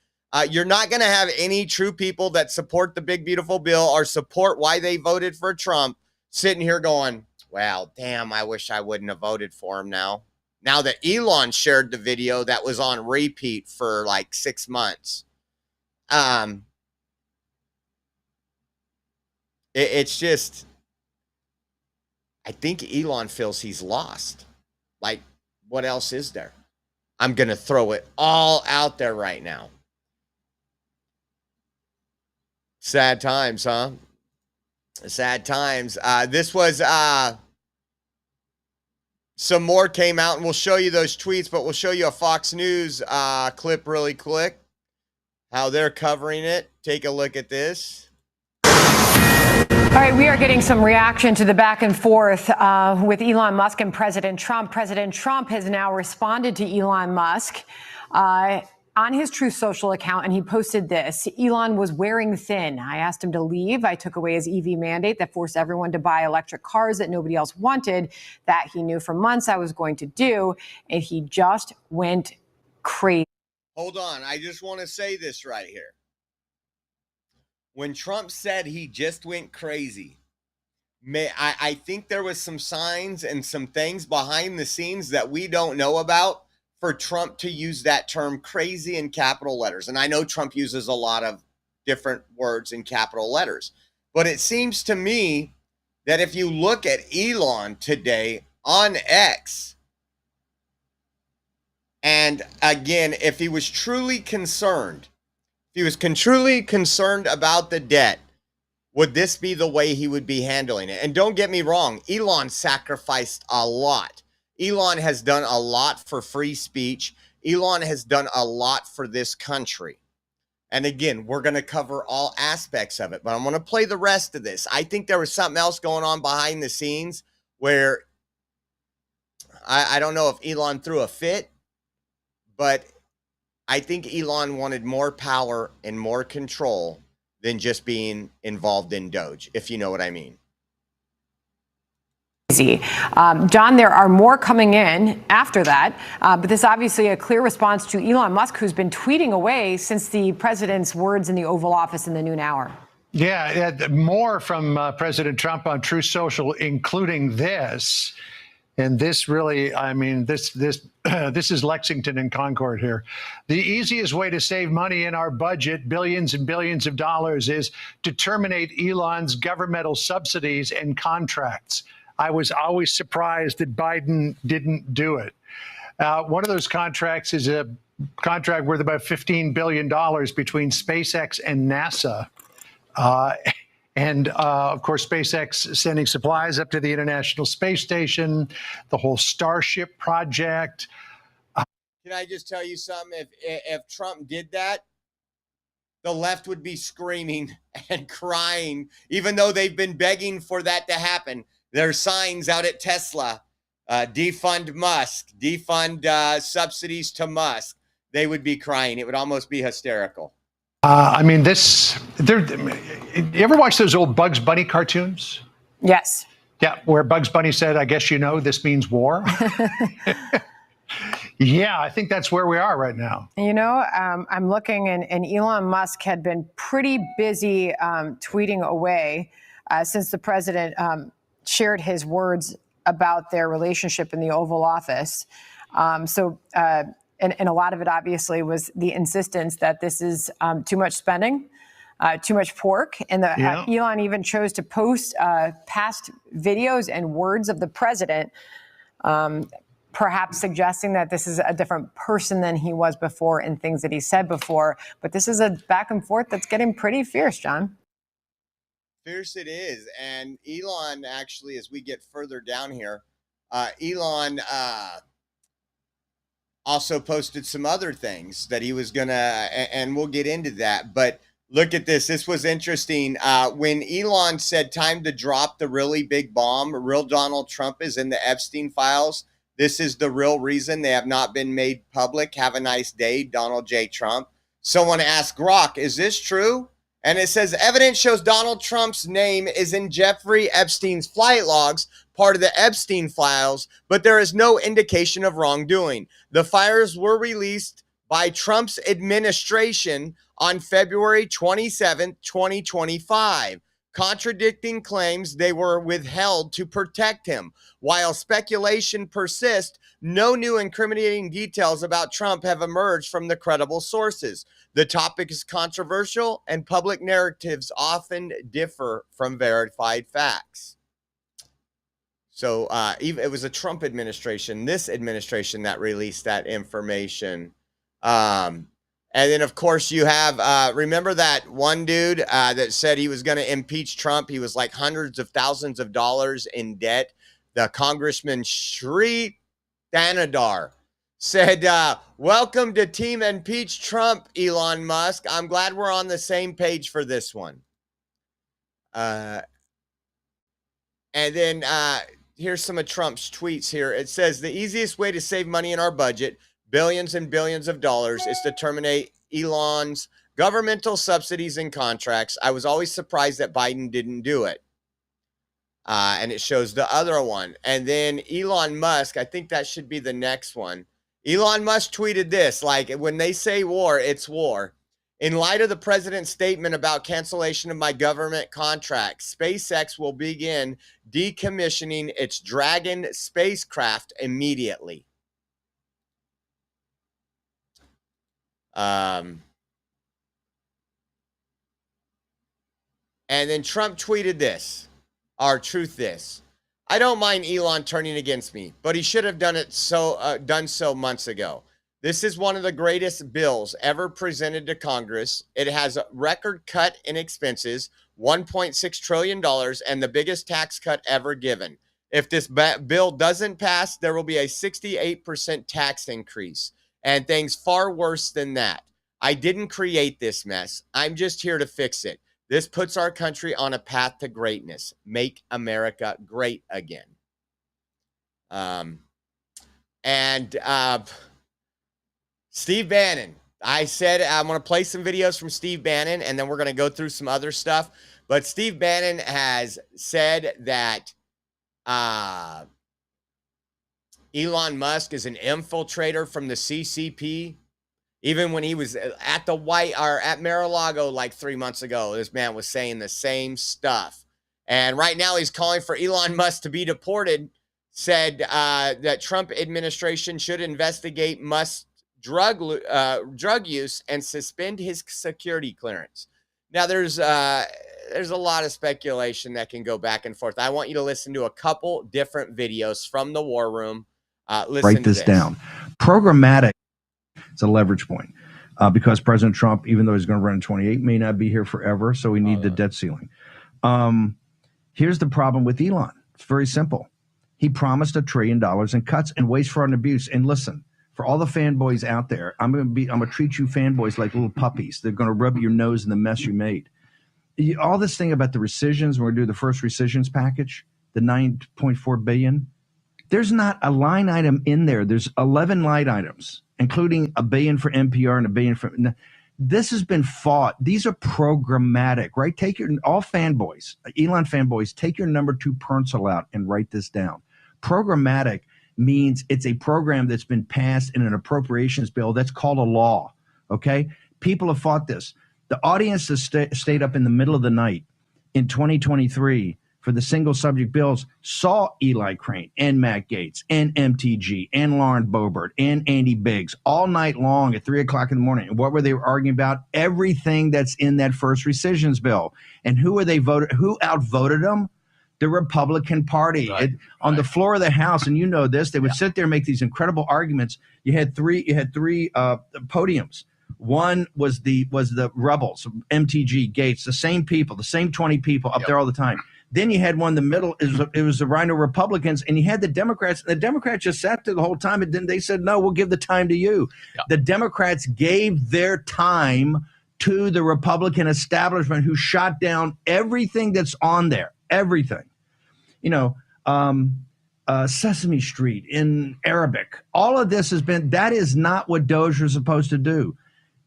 You're not going to have any true people that support the big, beautiful bill or support why they voted for Trump sitting here going, well, damn, I wish I wouldn't have voted for him now. Now that Elon shared the video that was on repeat for like 6 months. It's just, I think Elon feels he's lost. Like, what else is there? I'm going to throw it all out there right now. Sad times, huh? Sad times. This was, some more came out, and we'll show you those tweets, but we'll show you a Fox News clip really quick, how they're covering it. Take a look at this. All right, we are getting some reaction to the back and forth with Elon Musk and President Trump. President Trump has now responded to Elon Musk on his Truth Social account, and he posted this. Elon was wearing thin. I asked him to leave. I took away his EV mandate that forced everyone to buy electric cars that nobody else wanted, that he knew for months I was going to do, and he just went crazy. Hold on. I just want to say this right here. When Trump said he just went crazy, I think there was some signs and some things behind the scenes that we don't know about. for Trump to use that term crazy in capital letters. And I know Trump uses a lot of different words in capital letters, but it seems to me that if you look at Elon today on X, and again, if he was truly concerned, about the debt, would this be the way he would be handling it? And don't get me wrong, Elon sacrificed a lot. Elon has done a lot for free speech. Elon has done a lot for this country. And again, we're going to cover all aspects of it, but I'm going to play the rest of this. I think there was something else going on behind the scenes where I don't know if Elon threw a fit, but I think Elon wanted more power and more control than just being involved in Doge, if you know what I mean. John, there are more coming in after that, but this is obviously a clear response to Elon Musk, who's been tweeting away since the president's words in the Oval Office in the noon hour. Yeah, more from President Trump on Truth Social, including this. And this really, I mean, this is Lexington and Concord here. The easiest way to save money in our budget, billions and billions of dollars, is to terminate Elon's governmental subsidies and contracts. I was always surprised that Biden didn't do it. One of those contracts is a contract worth about $15 billion between SpaceX and NASA. And of course, SpaceX sending supplies up to the International Space Station, the whole Starship project. Can I just tell you something? If Trump did that, the left would be screaming and crying, even though they've been begging for that to happen. There's signs out at Tesla, defund Musk, defund subsidies to Musk. They would be crying. It would almost be hysterical. I mean, you ever watch those old Bugs Bunny cartoons? Yes. Yeah, where Bugs Bunny said, I guess you know, this means war. Yeah, I think that's where we are right now. You know, I'm looking, and Elon Musk had been pretty busy tweeting away since the president shared his words about their relationship in the Oval Office. And a lot of it, obviously, was the insistence that this is too much spending, too much pork. And Elon even chose to post past videos and words of the president, perhaps suggesting that this is a different person than he was before and things that he said before. But this is a back and forth that's getting pretty fierce, John. Fierce it is. And Elon, actually, as we get further down here, Elon also posted some other things that he was going to, and we'll get into that. But look at this. This was interesting. When Elon said time to drop the really big bomb, real Donald Trump is in the Epstein files. This is the real reason they have not been made public. Have a nice day, Donald J. Trump. Someone asked Grok, is this true? And it says evidence shows Donald Trump's name is in Jeffrey Epstein's flight logs, part of the Epstein files, but there is no indication of wrongdoing. The files were released by Trump's administration on February 27, 2025, contradicting claims they were withheld to protect him. While speculation persists, no new incriminating details about Trump have emerged from the credible sources. The topic is controversial, and public narratives often differ from verified facts. So it was a Trump administration, this administration, that released that information. And then, of course, you have, remember that one dude that said he was going to impeach Trump? He was like hundreds of thousands of dollars in debt. The Congressman Sri Thanadar said, welcome to Team Impeach Trump, Elon Musk. I'm glad we're on the same page for this one. And then here's some of Trump's tweets here. It says, the easiest way to save money in our budget, billions and billions of dollars, is to terminate Elon's governmental subsidies and contracts. I was always surprised that Biden didn't do it. And it shows the other one. And then Elon Musk, I think that should be the next one. Elon Musk tweeted this, like, when they say war, it's war. In light of the president's statement about cancellation of my government contract, SpaceX will begin decommissioning its Dragon spacecraft immediately. And then Trump tweeted this, or truth this. I don't mind Elon turning against me, but he should have done so months ago. This is one of the greatest bills ever presented to Congress. It has a record cut in expenses, $1.6 trillion, and the biggest tax cut ever given. If this bill doesn't pass, there will be a 68% tax increase, and things far worse than that. I didn't create this mess. I'm just here to fix it. This puts our country on a path to greatness. Make America great again. Steve Bannon. I said I'm going to play some videos from Steve Bannon, and then we're going to go through some other stuff. But Steve Bannon has said that Elon Musk is an infiltrator from the CCP. Even when he was at Mar-a-Lago like 3 months ago, this man was saying the same stuff. And right now he's calling for Elon Musk to be deported, said that Trump administration should investigate Musk's drug use and suspend his security clearance. Now, there's a lot of speculation that can go back and forth. I want you to listen to a couple different videos from the War Room. Write this down. Programmatic. It's a leverage point because President Trump, even though he's going to run in 28, may not be here forever. So we need the debt ceiling. Here's the problem with Elon. It's very simple. He promised $1 trillion in cuts and waste, fraud, and abuse. And listen, for all the fanboys out there, I'm going to treat you fanboys like little puppies. They're going to rub your nose in the mess you made. All this thing about the rescissions, we're going to do the first rescissions package, the $9.4 billion. There's not a line item in there. There's 11 line items, including $1 billion for NPR and $1 billion for. This has been fought. These are programmatic, right? All fanboys, Elon fanboys, take your number 2 pencil out and write this down. Programmatic means it's a program that's been passed in an appropriations bill that's called a law. Okay, people have fought this. The audience that stayed up in the middle of the night in 2023. For the single subject bills, saw Eli Crane and Matt Gaetz and MTG and Lauren Boebert and Andy Biggs all night long at 3 o'clock in the morning. And what were they arguing about? Everything that's in that first rescissions bill. And who outvoted them? The Republican Party. On the floor of the House, and you know this, they would sit there and make these incredible arguments. You had three podiums. One was the rebels, MTG, Gaetz, the same people, the same 20 people up there all the time. Then you had one in the middle. It was the Rhino Republicans, and you had the Democrats. The Democrats just sat there the whole time, and then they said, "No, we'll give the time to you." Yeah. The Democrats gave their time to the Republican establishment, who shot down everything that's on there. Everything, Sesame Street in Arabic. All of this has been. That is not what Dozier is supposed to do.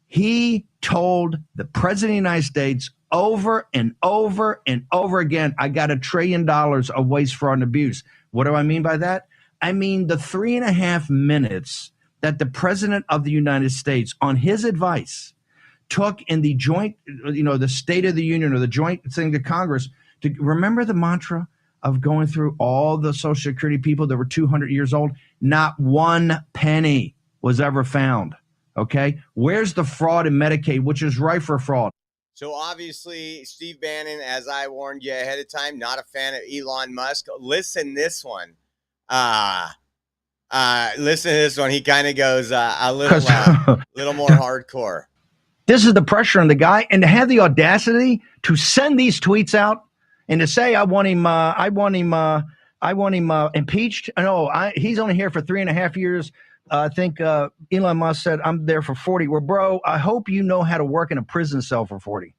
He told the president of the United States over and over and over again, I got $1 trillion of waste, fraud, and abuse. What do I mean by that? I mean the 3.5 minutes that the president of the United States, on his advice, took in the joint, the State of the Union or the joint thing to Congress, to remember the mantra of going through all the Social Security people that were 200 years old. Not one penny was ever found. Okay, where's the fraud in Medicaid, which is rife for fraud? So obviously, Steve Bannon, as I warned you ahead of time, not a fan of Elon Musk. Listen this one. Listen to this one. He kind of goes a little more hardcore. This is the pressure on the guy, and to have the audacity to send these tweets out and to say, I want him impeached. No, he's only here for 3.5 years. I think Elon Musk said, I'm there for 40. Well, bro, I hope you know how to work in a prison cell for 40.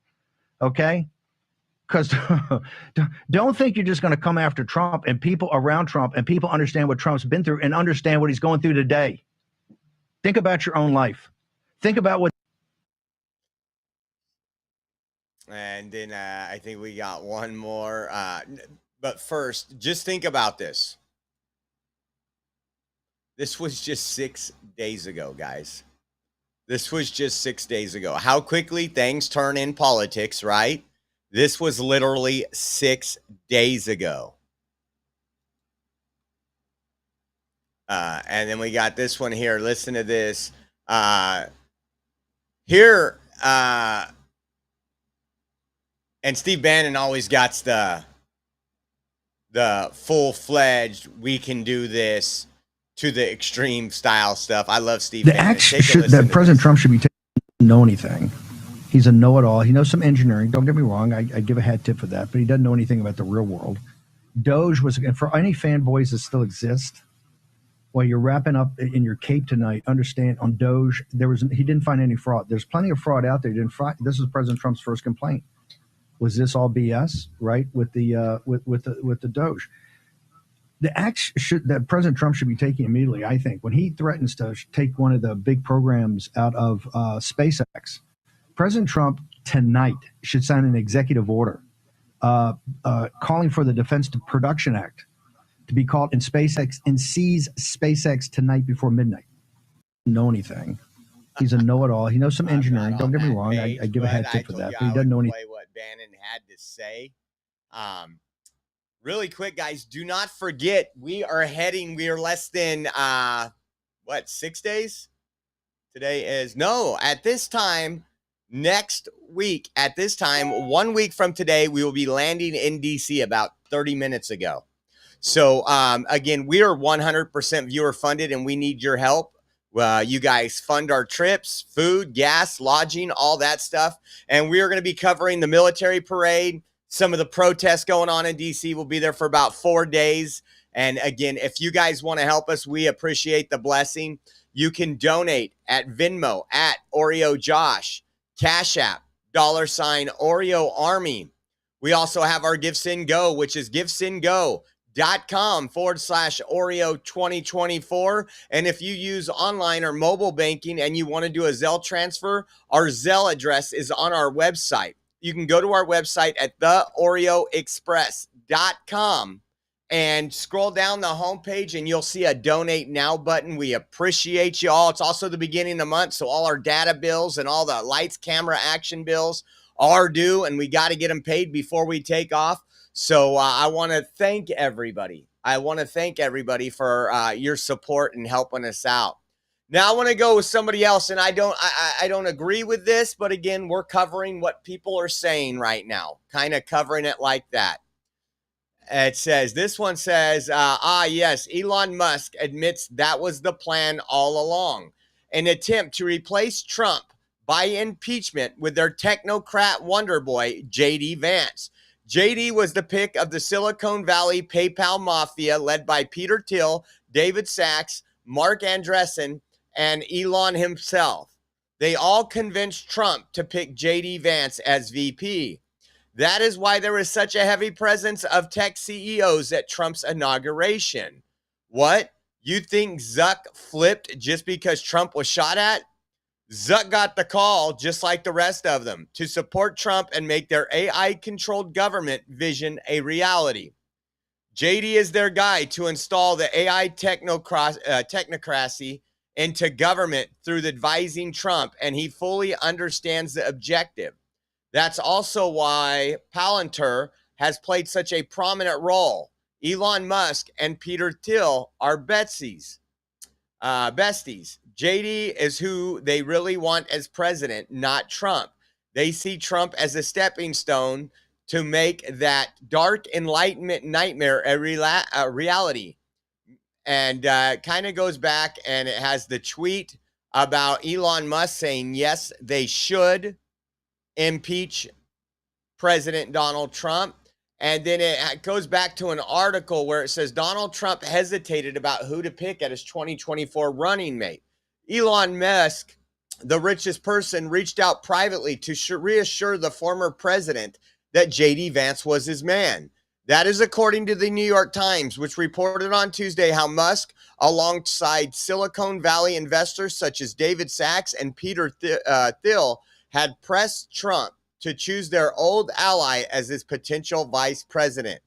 Okay? Because don't think you're just going to come after Trump and people around Trump and people understand what Trump's been through and understand what he's going through today. Think about your own life. Think about what. And then I think we got one more. But first, just think about this. This was just 6 days ago, guys. This was just 6 days ago. How quickly things turn in politics, right? This was literally 6 days ago. And then we got this one here. Listen to this. here, and Steve Bannon always got the full-fledged, we can do this to the extreme style stuff. I love Steve The Bannon. action that President Trump should be taking know anything. He's a know-it-all. He knows some engineering. Don't get me wrong. I give a hat tip for that, but he doesn't know anything about the real world. Doge was, and for any fanboys that still exist, while you're wrapping up in your cape tonight, understand on Doge, he didn't find any fraud. There's plenty of fraud out there. This is President Trump's first complaint. Was this all BS? Right, with the with the Doge. The act that President Trump should be taking immediately, I think, when he threatens to take one of the big programs out of SpaceX, President Trump tonight should sign an executive order calling for the Defense Production Act to be called in SpaceX and seize SpaceX tonight before midnight. Know anything? He's a know-it-all. He knows some engineering. Don't get me wrong. I give a hat tip for that, but he doesn't know anything. What Bannon had to say. Really quick, guys, do not forget, we are less than, 6 days? Today is, at this time, next week, at this time, 1 week from today, we will be landing in DC about 30 minutes ago. So, again, we are 100% viewer funded and we need your help. You guys fund our trips, food, gas, lodging, all that stuff. And we are going to be covering the military parade. Some of the protests going on in DC. Will be there for about 4 days. And again, if you guys want to help us, we appreciate the blessing. You can donate at Venmo at Oreo Josh, Cash App, $ Oreo Army. We also have our GiveSendGo, which is givesendgo.com/Oreo 2024. And if you use online or mobile banking and you want to do a Zelle transfer, our Zelle address is on our website. You can go to our website at theoreoexpress.com and scroll down the homepage and you'll see a donate now button. We appreciate you all. It's also the beginning of the month, so all our data bills and all the lights, camera, action bills are due, and we got to get them paid before we take off. So I want to thank everybody. For your support and helping us out. Now I want to go with somebody else, and I don't agree with this, but again, we're covering what people are saying right now, kind of covering it like that. This one says, yes, Elon Musk admits that was the plan all along. An attempt to replace Trump by impeachment with their technocrat wonder boy, J.D. Vance. JD was the pick of the Silicon Valley PayPal mafia led by Peter Thiel, David Sachs, Mark Andreessen, and Elon himself. They all convinced Trump to pick JD Vance as VP. That is why there was such a heavy presence of tech CEOs at Trump's inauguration. What? You think Zuck flipped just because Trump was shot at? Zuck got the call, just like the rest of them, to support Trump and make their AI-controlled government vision a reality. JD is their guy to install the AI technocracy into government through advising Trump, and he fully understands the objective. That's also why Palantir has played such a prominent role. Elon Musk and Peter Thiel are besties. JD is who they really want as president, not Trump. They see Trump as a stepping stone to make that dark enlightenment nightmare a reality. And kind of goes back, and it has the tweet about Elon Musk saying, yes, they should impeach President Donald Trump. And then it goes back to an article where it says Donald Trump hesitated about who to pick at his 2024 running mate. Elon Musk, the richest person, reached out privately to reassure the former president that J.D. Vance was his man. That is according to the New York Times, which reported on Tuesday how Musk, alongside Silicon Valley investors such as David Sachs and Peter Thiel, had pressed Trump to choose their old ally as his potential vice president.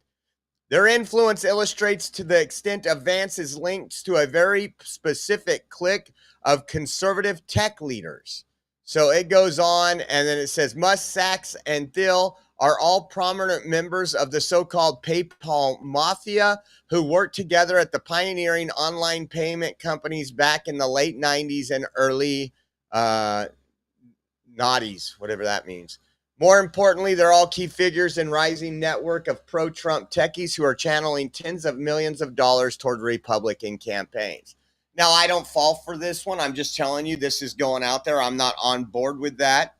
Their influence illustrates to the extent of Vance's links to a very specific clique of conservative tech leaders. So it goes on, and then it says Musk, Sachs, and Thiel are all prominent members of the so-called PayPal mafia who worked together at the pioneering online payment companies back in the late 90s and early naughties, whatever that means. More importantly, they're all key figures in rising network of pro-Trump techies who are channeling tens of millions of dollars toward Republican campaigns. Now, I don't fall for this one. I'm just telling you this is going out there. I'm not on board with that.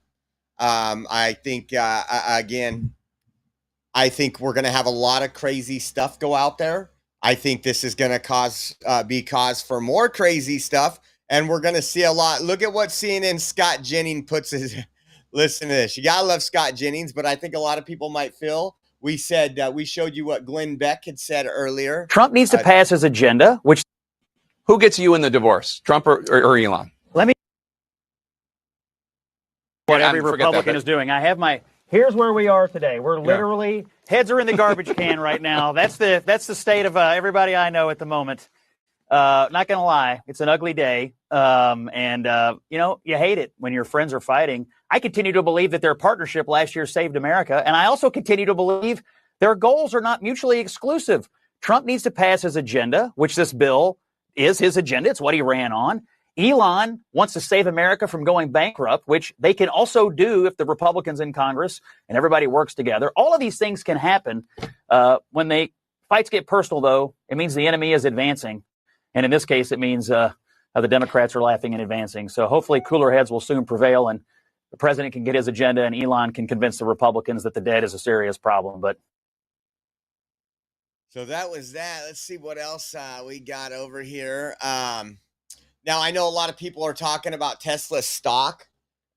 I think, again, I think we're going to have a lot of crazy stuff go out there. I think this is going to be cause for more crazy stuff, and we're going to see a lot. Look at what CNN Scott Jennings puts his. Listen to this. You got to love Scott Jennings, but I think a lot of people might feel we said we showed you what Glenn Beck had said earlier. Trump needs to pass his agenda, which Who gets you in the divorce, Trump or Elon? let me what Yeah, every forget that, Republican but- is doing. I have my here's where we are today. We're literally heads are in the garbage can right now. That's the state of everybody I know at the moment. Not gonna lie, it's an ugly day. And you know, you hate it when your friends are fighting. I continue to believe that their partnership last year saved America, and I also continue to believe their goals are not mutually exclusive. Trump needs to pass his agenda, which this bill is his agenda. It's what he ran on. Elon wants to save America from going bankrupt, which they can also do if the Republicans in Congress and everybody works together. All of these things can happen. When fights get personal, though, it means the enemy is advancing. And in this case, it means the Democrats are laughing and advancing. So hopefully cooler heads will soon prevail and the president can get his agenda and Elon can convince the Republicans that the debt is a serious problem. But so that was that. Let's see what else we got over here. Now, I know a lot of people are talking about Tesla stock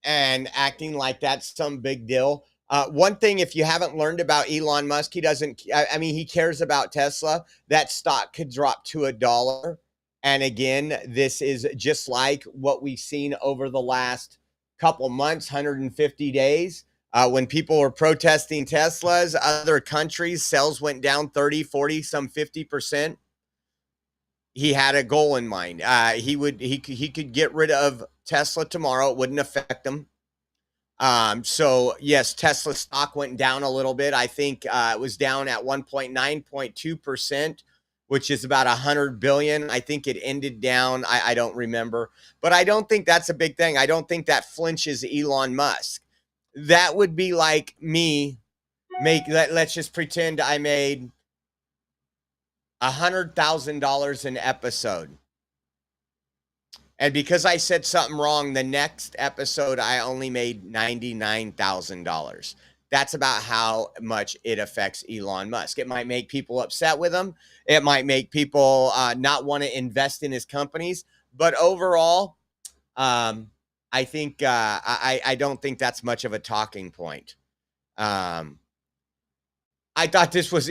and acting like that's some big deal. One thing, if you haven't learned about Elon Musk, he cares about Tesla. That stock could drop to $1. And again, this is just like what we've seen over the last couple months, 150 days. When people were protesting Teslas, other countries, sales went down 30, 40, some 50%. He had a goal in mind. He could get rid of Tesla tomorrow. It wouldn't affect him. So yes, Tesla stock went down a little bit. I think it was down at 1.9.2%, which is about 100 billion. I think it ended down. I don't remember, but I don't think that's a big thing. I don't think that flinches Elon Musk. That would be like me let's just pretend I made $100,000 an episode. And because I said something wrong, the next episode, I only made $99,000. That's about how much it affects Elon Musk. It might make people upset with him. It might make people not want to invest in his companies. But overall, I think I don't think that's much of a talking point. I thought this was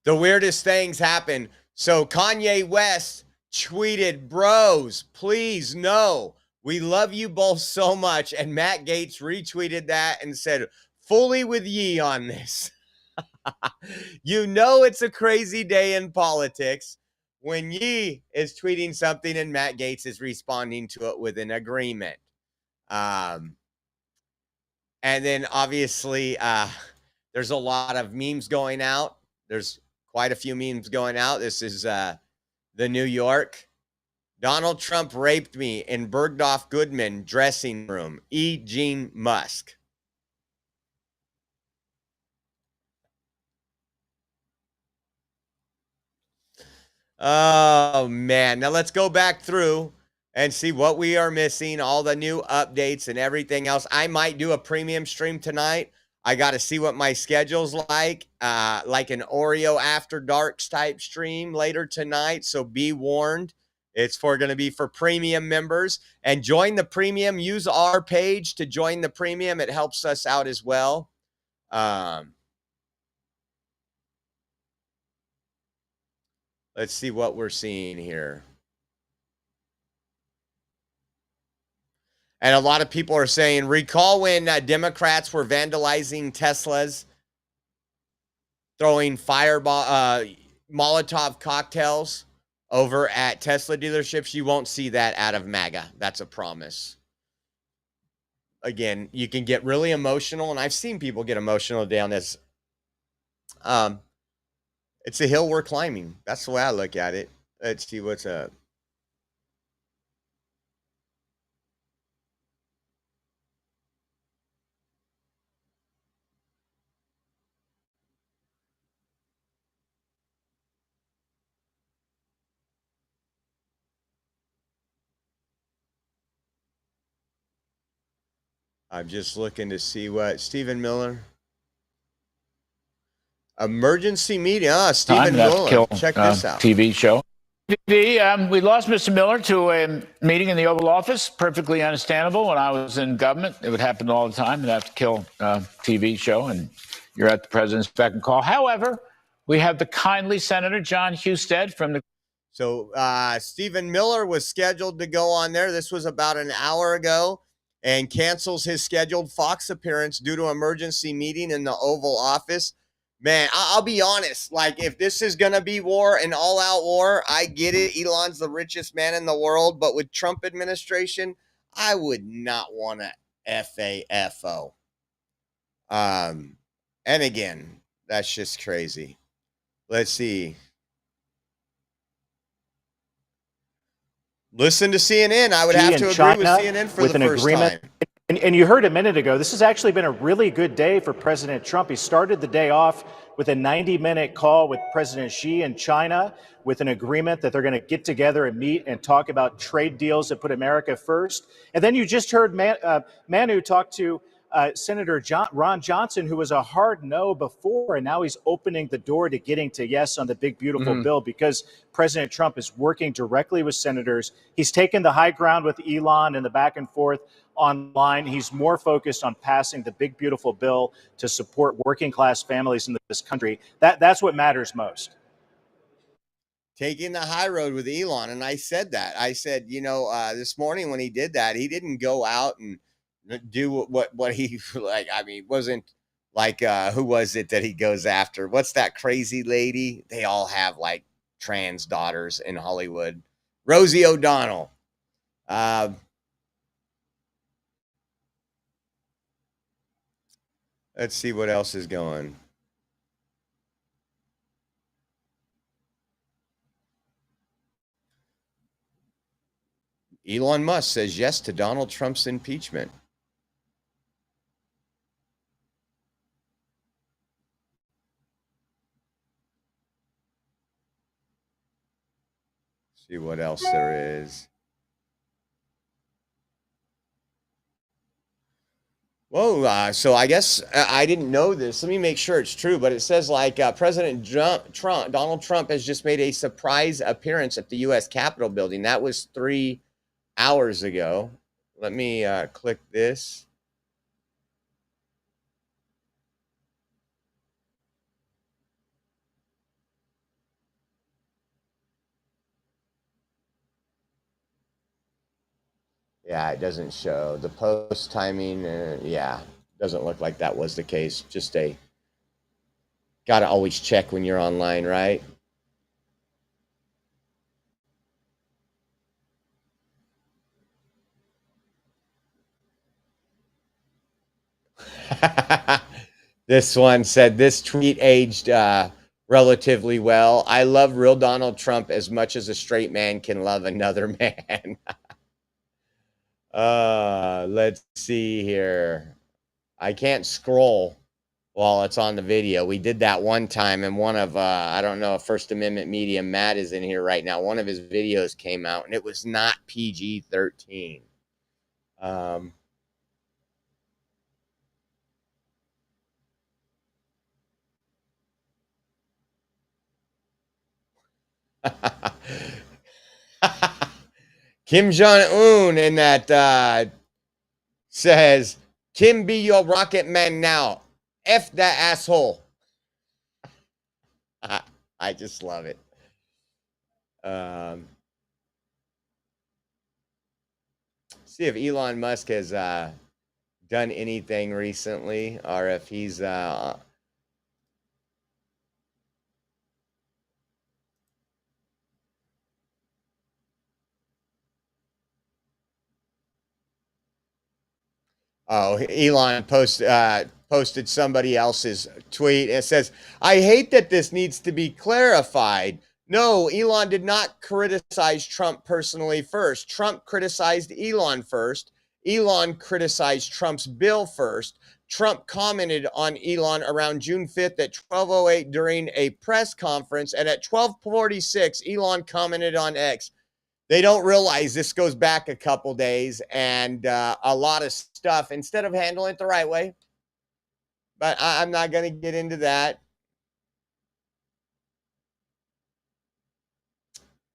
the weirdest things happen. So Kanye West tweeted, "Bros, please, no. We love you both so much." And Matt Gaetz retweeted that and said, "Fully with ye on this." You know it's a crazy day in politics when Ye is tweeting something and Matt Gaetz is responding to it with an agreement. And then obviously there's a lot of memes going out. There's quite a few memes going out. This is the New York. Donald Trump raped me in Bergdorf Goodman dressing room. E. Gene Musk. Oh, man. Now let's go back through and see what we are missing, all the new updates and everything else. I might do a premium stream tonight. I got to see what my schedule's like an Oreo After Darks type stream later tonight. So be warned. It's going to be for premium members. And join the premium. Use our page to join the premium. It helps us out as well. Let's see what we're seeing here. And a lot of people are saying, recall when Democrats were vandalizing Teslas, throwing Molotov cocktails over at Tesla dealerships? You won't see that out of MAGA. That's a promise. Again, you can get really emotional, and I've seen people get emotional down this. It's a hill we're climbing. That's the way I look at it. Let's see what's up. I'm just looking to see what Stephen Miller. Emergency meeting. Stephen Miller. Check this out. TV show. We lost Mr. Miller to a meeting in the Oval Office. Perfectly understandable. When I was in government, it would happen all the time. You'd have to kill a TV show, and you're at the president's beck and call. However, we have the kindly Senator John Husted from the. So Stephen Miller was scheduled to go on there. This was about an hour ago, and cancels his scheduled Fox appearance due to emergency meeting in the Oval Office. Man, I'll be honest. Like, if this is going to be war, an all-out war, I get it. Elon's the richest man in the world. But with Trump administration, I would not want to FAFO. And again, that's just crazy. Let's see. Listen to CNN. I would have to agree with CNN for the first time. And you heard a minute ago, this has actually been a really good day for President Trump. He started the day off with a 90-minute call with President Xi in China with an agreement that they're going to get together and meet and talk about trade deals that put America first. And then you just heard Manu talk to Senator Ron Johnson, who was a hard no before, and now he's opening the door to getting to yes on the big, beautiful bill because President Trump is working directly with senators. He's taken the high ground with Elon and the back and forth online. He's more focused on passing the big, beautiful bill to support working class families in this country. That's what matters most. Taking the high road with Elon. And I said that. I said, this morning when he did that, he didn't go out and do what he like. I mean, it wasn't like who was it that he goes after? What's that crazy lady? They all have like trans daughters in Hollywood. Rosie O'Donnell. Let's see what else is going. Elon Musk says yes to Donald Trump's impeachment. See what else there is. Whoa, so I guess I didn't know this. Let me make sure it's true, but it says like President Donald Trump has just made a surprise appearance at the U.S. Capitol building. That was 3 hours ago. Let me click this. Yeah, it doesn't show the post timing. Yeah, doesn't look like that was the case. Just got to always check when you're online, right? This one said, this tweet aged relatively well. I love real Donald Trump as much as a straight man can love another man. Let's see here. I can't scroll while it's on the video. We did that one time, and one of, I don't know if First Amendment Media, Matt is in here right now. One of his videos came out, and it was not PG-13. Kim Jong-un in that says, Kim be your rocket man now. F that asshole. I just love it. See if Elon Musk has done anything recently, or if he's Elon posted somebody else's tweet. It says, I hate that this needs to be clarified. No, Elon did not criticize Trump personally first. Trump criticized Elon first. Elon criticized Trump's bill first. Trump commented on Elon around June 5th at 12:08 during a press conference. And at 12:46, Elon commented on X. They don't realize this goes back a couple days and a lot of stuff instead of handling it the right way. But I'm not going to get into that.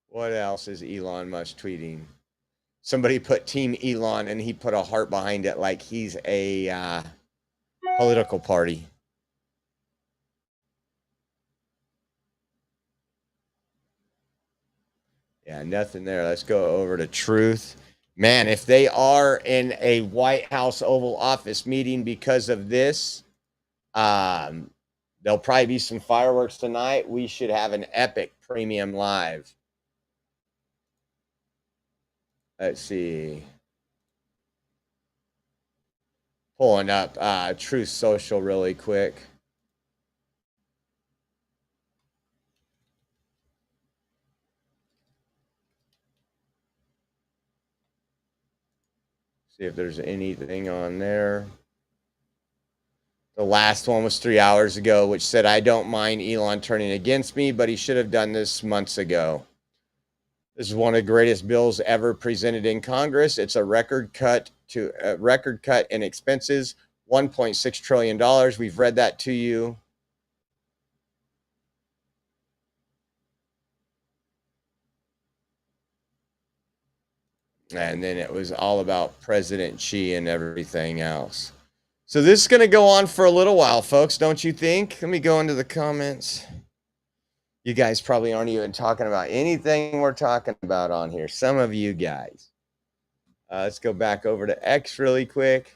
What else is Elon Musk tweeting? Somebody put Team Elon and he put a heart behind it like he's a political party. Yeah, nothing there. Let's go over to Truth. Man, if they are in a White House Oval Office meeting because of this, there'll probably be some fireworks tonight. We should have an epic premium live. Let's see. Pulling up Truth Social really quick. See if there's anything on there. The last one was 3 hours ago, which said, I don't mind Elon turning against me, but he should have done this months ago. This is one of the greatest bills ever presented in Congress. It's a record cut in expenses, $1.6 trillion. We've read that to you. And then it was all about President Xi and everything else. So this is going to go on for a little while, folks, don't you think? Let me go into the comments. You guys probably aren't even talking about anything we're talking about on here. Some of you guys. Let's go back over to X really quick.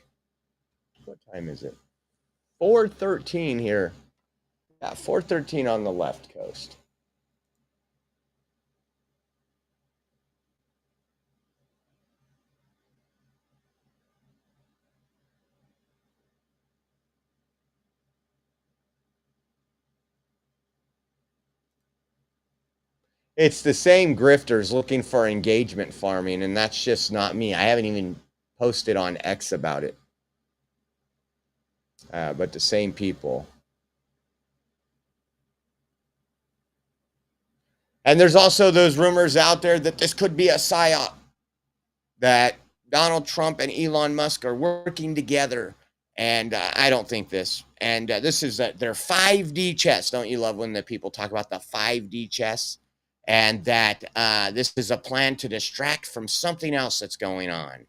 What time is it? 4:13 here. Yeah, 4:13 on the left coast. It's the same grifters looking for engagement farming, and that's just not me. I haven't even posted on X about it. But the same people. And there's also those rumors out there that this could be a psyop, that Donald Trump and Elon Musk are working together. And I don't think this. And this is their 5D chess. Don't you love when the people talk about the 5D chess? And that this is a plan to distract from something else that's going on.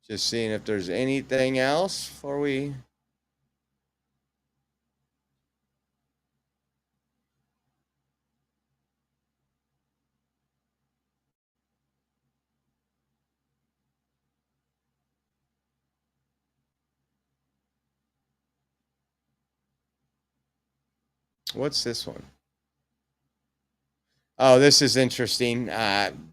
Just seeing if there's anything else before we... What's this one? Oh, this is interesting.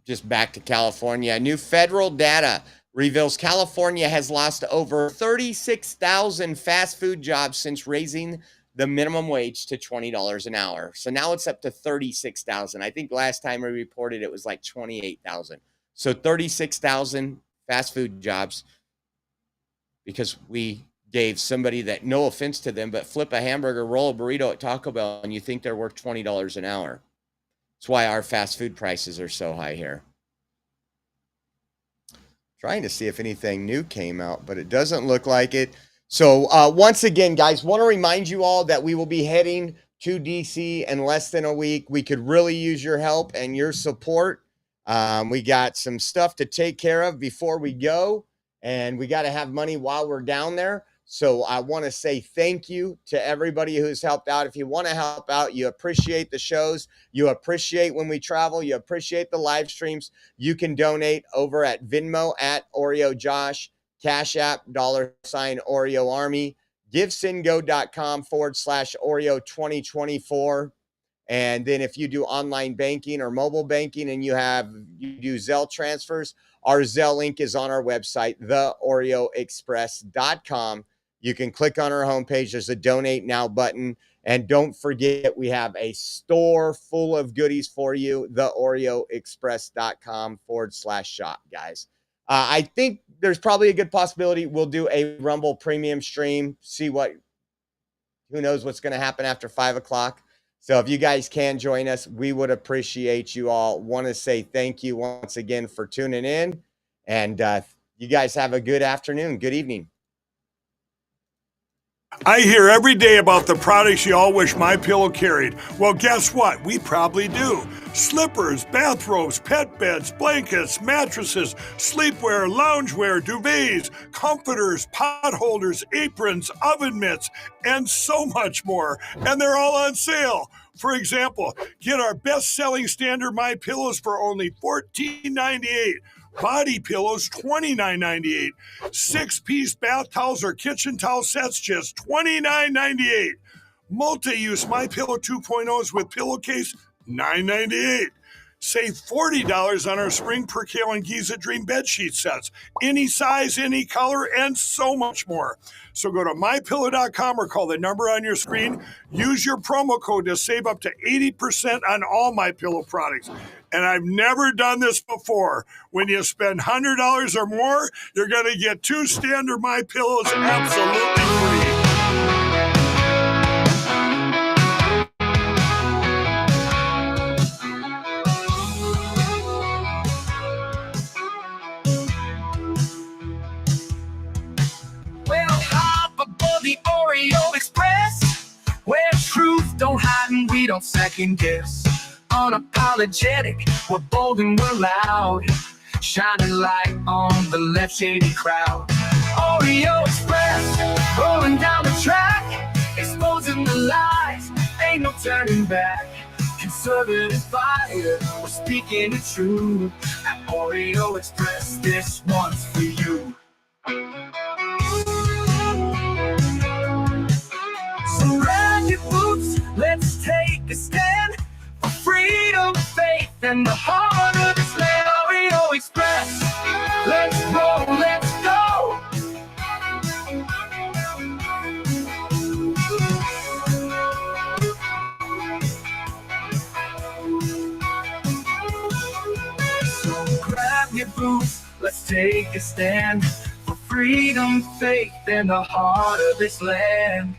Just back to California. New federal data reveals California has lost over 36,000 fast food jobs since raising the minimum wage to $20 an hour. So now it's up to 36,000. I think last time we reported it was like 28,000. So 36,000 fast food jobs because we gave somebody that, no offense to them, but flip a hamburger, roll a burrito at Taco Bell, and you think they're worth $20 an hour. That's why our fast food prices are so high here. Trying to see if anything new came out, but it doesn't look like it. So once again, guys, want to remind you all that we will be heading to DC in less than a week. We could really use your help and your support. We got some stuff to take care of before we go, and we got to have money while we're down there. So I want to say thank you to everybody who's helped out. If you want to help out, you appreciate the shows, you appreciate when we travel, you appreciate the live streams, you can donate over at Venmo at Oreo Josh, Cash App, $Oreo Army, GiveSendGo.com /Oreo 2024. And then if you do online banking or mobile banking and you do Zelle transfers, our Zelle link is on our website, theoreoexpress.com. You can click on our homepage. There's a donate now button. And don't forget, we have a store full of goodies for you, theoreoexpress.com/shop, guys. I think there's probably a good possibility we'll do a Rumble premium stream, who knows what's going to happen after 5 o'clock. So if you guys can join us, we would appreciate you all. Want to say thank you once again for tuning in. And you guys have a good afternoon, good evening. I hear every day about the products you all wish MyPillow carried. Well, guess what? We probably do. Slippers, bathrobes, pet beds, blankets, mattresses, sleepwear, loungewear, duvets, comforters, pot holders, aprons, oven mitts, and so much more. And they're all on sale. For example, get our best-selling standard MyPillows for only $14.98. Body pillows, $29.98. 6-piece bath towels or kitchen towel sets, just $29.98. Multi-use MyPillow 2.0s with pillowcase, $9.98. Save $40 on our Spring Percale and Giza Dream bedsheet sets. Any size, any color, and so much more. So go to MyPillow.com or call the number on your screen. Use your promo code to save up to 80% on all MyPillow products. And I've never done this before. When you spend $100 or more, you're going to get 2 standard MyPillows absolutely free. Well, hop aboard the Oreo Express, where truth don't hide and we don't second guess. Unapologetic, we're bold and we're loud, shining light on the left shady crowd. Oreo Express, rolling down the track, exposing the lies, ain't no turning back. Conservative fire, we're speaking the truth. At Oreo Express, this one's for you. So grab your boots, let's take a stand for freedom, faith, and the heart of this land. Oreo Express, let's roll, let's go. So grab your boots, let's take a stand for freedom, faith, and the heart of this land.